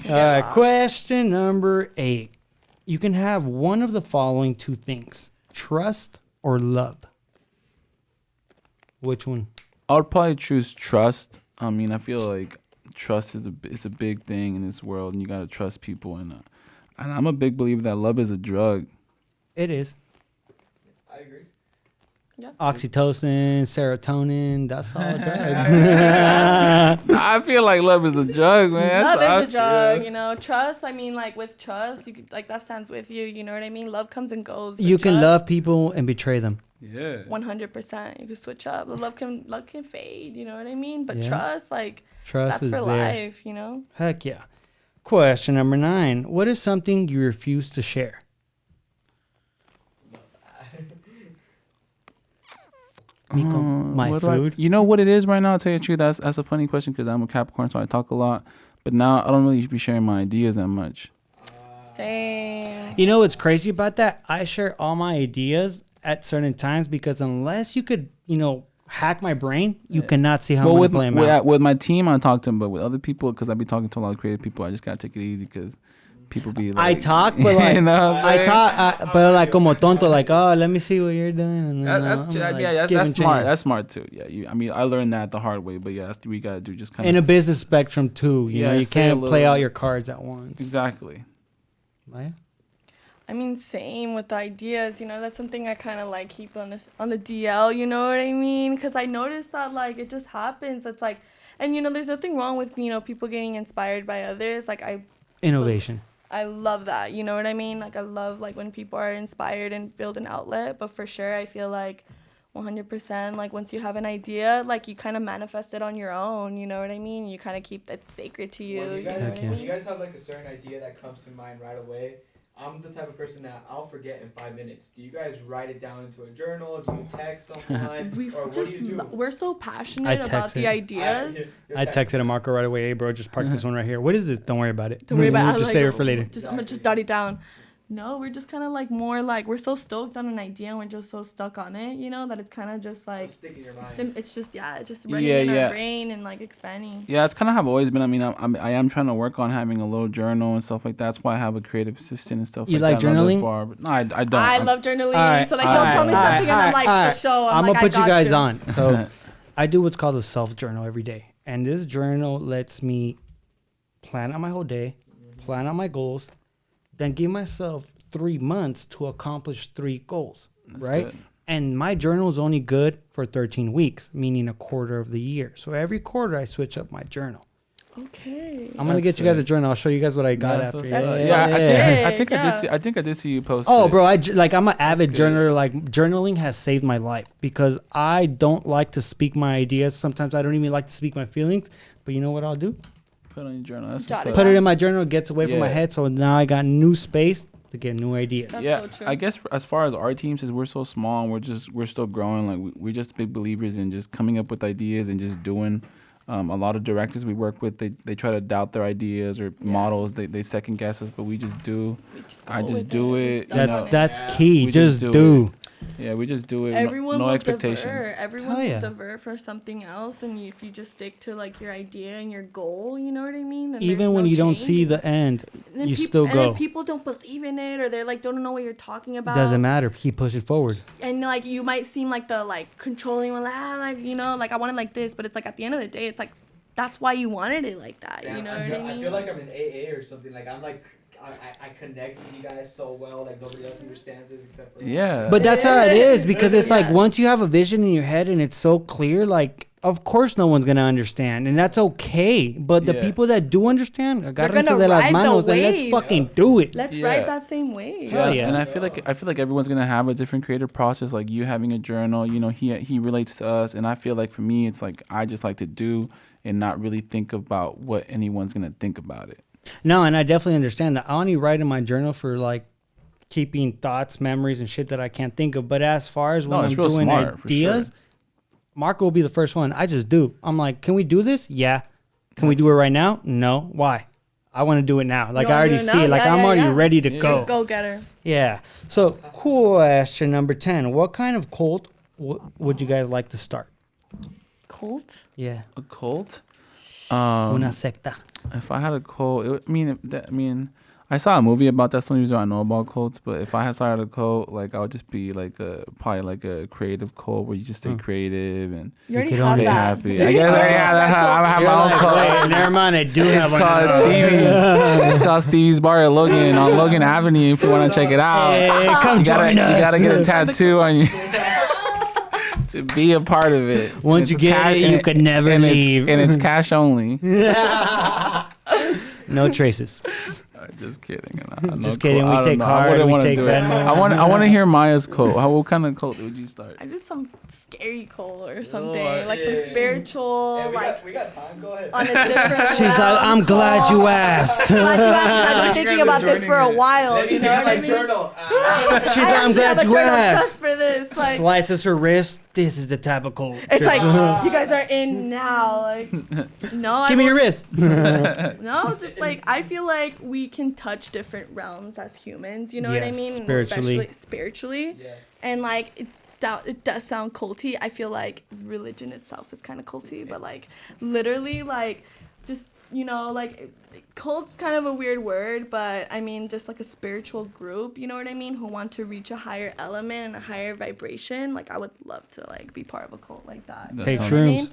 All right, question number 8. You can have one of the following 2 things: trust or love. Which one? I would probably choose trust. I mean, I feel like trust is a big thing in this world, and you gotta trust people. And I'm a big believer that love is a drug. It is. I agree. Yeah. Oxytocin, serotonin, that's all a drug. I feel like love is a drug, man. Love is a drug, you know. Trust, I mean, like with trust, you could, like that stands with you, you know what I mean? Love comes and goes. You can love people and betray them. Yeah. 100%. You can switch up. The love can fade, you know what I mean? But Yeah. trust, like, Trust that's is for there. life, you know? Heck yeah. Question number 9. What is something you refuse to share? Miko, my food. You know what it is right now? I'll tell you the truth. That's a funny question, because I'm a Capricorn, so I talk a lot. But now I don't really be sharing my ideas that much. Same. You know what's crazy about that? I share all my ideas at certain times, because unless you could, hack my brain, you cannot see how I'm going to play them out. With my team, I talk to them, but with other people, because I be talking to a lot of creative people, I just got to take it easy, because people be like... I talk, but like... you know I talk, but like como tonto, like, oh, let me see what you're doing. And then, that's smart. That's smart, too. Yeah, I learned that the hard way, but yeah, that's what we got to do. Just kind of... In a business spectrum, too. You know, you can't play out your cards at once. Exactly. Right? I mean, same with the ideas, that's something I kind of like keep on the DL, you know what I mean? Because I noticed that, like, it just happens. It's like, and, there's nothing wrong with, people getting inspired by others. Like, Innovation. I love that, you know what I mean? Like, I love, like, when people are inspired and build an outlet. But for sure, I feel like 100%, like, once you have an idea, like, you kind of manifest it on your own, you know what I mean? You kind of keep that sacred to you. Well, you guys have, like, a certain idea that comes to mind right away. I'm the type of person that I'll forget in 5 minutes. Do you guys write it down into a journal? Do you text someone? Or what do you do? We're so passionate about the ideas. I texted Marco right away. Hey, bro, just park this one right here. What is this? Don't worry about it. Don't worry about it. Just save it for later. I'm going to just jot it down. No, we're just kind of like more like we're so stoked on an idea and we're just so stuck on it, that it's kind of just like stick in your mind. It's just just running in our brain and like expanding. Yeah, it's kind of how I've always been. I mean, I am trying to work on having a little journal and stuff like that. That's why I have a creative assistant and stuff. You like journaling? No, I don't. I love journaling. So like he'll tell me something and I'm like, for sure. I'm gonna put you guys on. So I do what's called a self journal every day, and this journal lets me plan out my whole day. plan out my goals, then give myself 3 months to accomplish 3 goals, right? Good. And my journal is only good for 13 weeks, meaning a quarter of the year. So every quarter I switch up my journal. Okay. I'm gonna get you guys a journal. I'll show you guys what I got after. I think I did see you post. Oh, bro, I'm an avid journaler. Like journaling has saved my life because I don't like to speak my ideas. Sometimes I don't even like to speak my feelings. But you know what I'll do? Put it on your journal. Put it in my journal. It gets away from my head. So now I got new space to get new ideas. That's so true. I guess as far as our team, since we're so small and we're still growing, like we're just big believers in just coming up with ideas and just doing. A lot of directors we work with, they try to doubt their ideas or models. They second guess us, but we just do. I just do it. That's key. Just do. Yeah, we just do it. Everyone no expectations. Everyone will divert for something else, and if you just stick to like your idea and your goal, you know what I mean. Then even when you don't see the end, you still go. And if people don't believe in it, or they're like don't know what you're talking about. Doesn't matter. Keep pushing forward. And like you might seem like the like controlling one, like you know, like I want it like this, but it's like at the end of the day, it's like that's why you wanted it like that. Damn, you know what I mean? I feel like I'm in AA or something. Like I'm like. I connect with you guys so well, like nobody else understands us except for But that's how it is, because it's like once you have a vision in your head and it's so clear, like of course no one's gonna understand, and that's okay. But the people that do understand, agárrense de las manos and let's fucking do it. Let's ride that same wave. And I feel like everyone's gonna have a different creative process. Like you having a journal, you know, he relates to us, and I feel like for me, it's like I just like to do and not really think about what anyone's gonna think about it. No, and I definitely understand that. I only write in my journal for like keeping thoughts, memories, and shit that I can't think of. But as far as when I'm doing ideas, Marco will be the first one. I just do. I'm like, can we do this? Yeah. Can we do it right now? No. Why? I want to do it now. Like I already see it. Like I'm already ready to go. Go getter. Yeah. So question number 10. What kind of cult would you guys like to start? Cult? Yeah. A cult? Una secta. If I had a cult, I saw a movie about that. That's the only reason I know about cults. But if I had started a cult, like I would just be like probably like a creative cult where you just stay creative and stay happy. I guess I have my own cult. Never mind, I do have one. It's called Stevie's Barrio Logan on Logan Avenue. If you want to check it out, come join us. You gotta get a tattoo on you. To be a part of it. Once you get it, you can never leave. And it's cash only. No traces. Just kidding. Just kidding. We take card. We take Venmo. I want to hear Maya's quote. What kind of cult would you start? I do some scary cult or something, like some spiritual. We got time. Go ahead. On a different. She's like, I'm glad you asked. I've been thinking about this for a while. You know what I mean? Journal. She's like, I'm glad you asked. For this, like, slices her wrist. This is the type of cult. It's like you guys are in now. Like, no. Give me your wrist. No, just like I feel like we can touch different realms as humans. You know what I mean? Spiritually. Spiritually. Yes. And like it does sound culty. I feel like religion itself is kind of culty, but like literally like just like cult's kind of a weird word, but I mean just like a spiritual group, you know what I mean, who want to reach a higher element and a higher vibration. Like I would love to like be part of a cult like that. Take shrooms.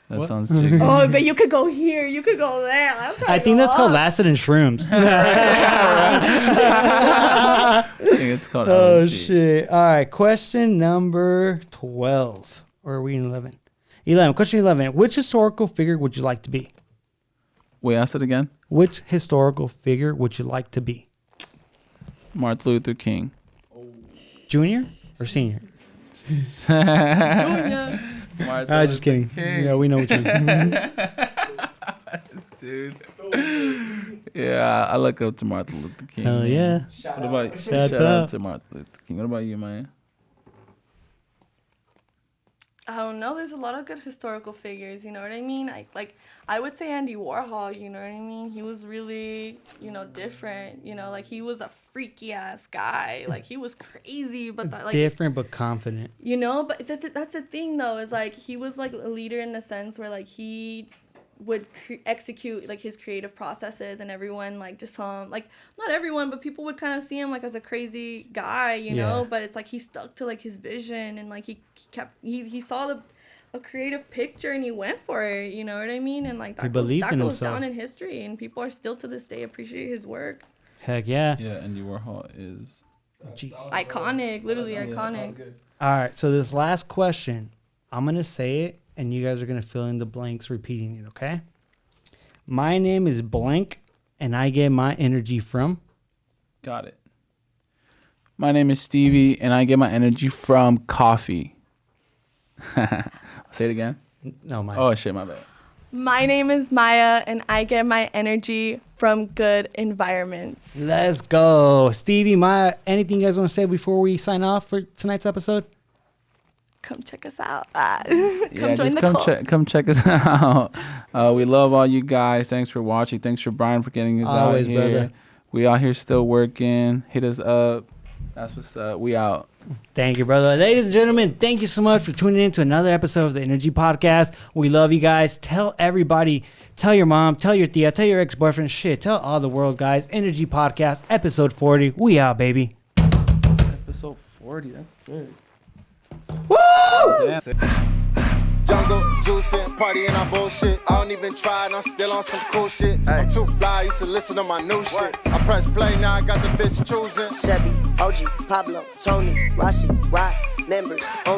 That sounds chicken. Oh, but you could go here, you could go there. I think that's called acid and shrooms. I think it's called LSD. Shit. All right, question number 12. Or are we in 11? 11. Question 11. Which historical figure would you like to be? Wait, ask it again. Which historical figure would you like to be? Martin Luther King. Junior or senior? Junior. Just kidding. Yeah, we know what you mean. Dude. Yeah, I look up to Martin Luther King. Hell yeah. Shout out to Martin Luther King. What about you, Maya? I don't know. There's a lot of good historical figures. You know what I mean? I would say Andy Warhol. You know what I mean? He was really, different. Like he was a freaky ass guy. Like he was crazy, but different but confident. But that's the thing though. Is like he was like a leader in the sense where like he would execute like his creative processes, and everyone like just saw him, like not everyone, but people would kind of see him like as a crazy guy, you know. But it's like he stuck to like his vision, and like he saw a creative picture and he went for it. You know what I mean? And like that goes down in history, and people are still to this day appreciate his work. Heck yeah. Yeah, Andy Warhol is iconic, literally iconic. All right, so this last question, I'm gonna say it, and you guys are gonna fill in the blanks, repeating it. Okay. My name is blank, and I get my energy from. Got it. My name is Stevie, and I get my energy from coffee. Say it again. No, my. Oh shit, my bad. My name is Maya, and I get my energy from good environments. Let's go, Stevie. Maya, anything you guys want to say before we sign off for tonight's episode? Come check us out. Come check us out. We love all you guys. Thanks for watching. Thanks for Brian for getting us out here. Brother. We out here still working. Hit us up. That's what's up. We out. Thank you, brother. Ladies and gentlemen, thank you so much for tuning in to another episode of the Energy Podcast. We love you guys. Tell everybody. Tell your mom. Tell your tia. Tell your ex-boyfriend. Shit. Tell all the world, guys. Energy Podcast, episode 40. We out, baby. Episode 40. That's sick. Woo! Jungle, juicing, party and I bullshit. I don't even try and I'm still on some cool shit. I'm too fly, used to listen to my new shit. I press play, now I got the bitch choosing. Chevy, OG, Pablo, Tony, Rossi, Rock, members.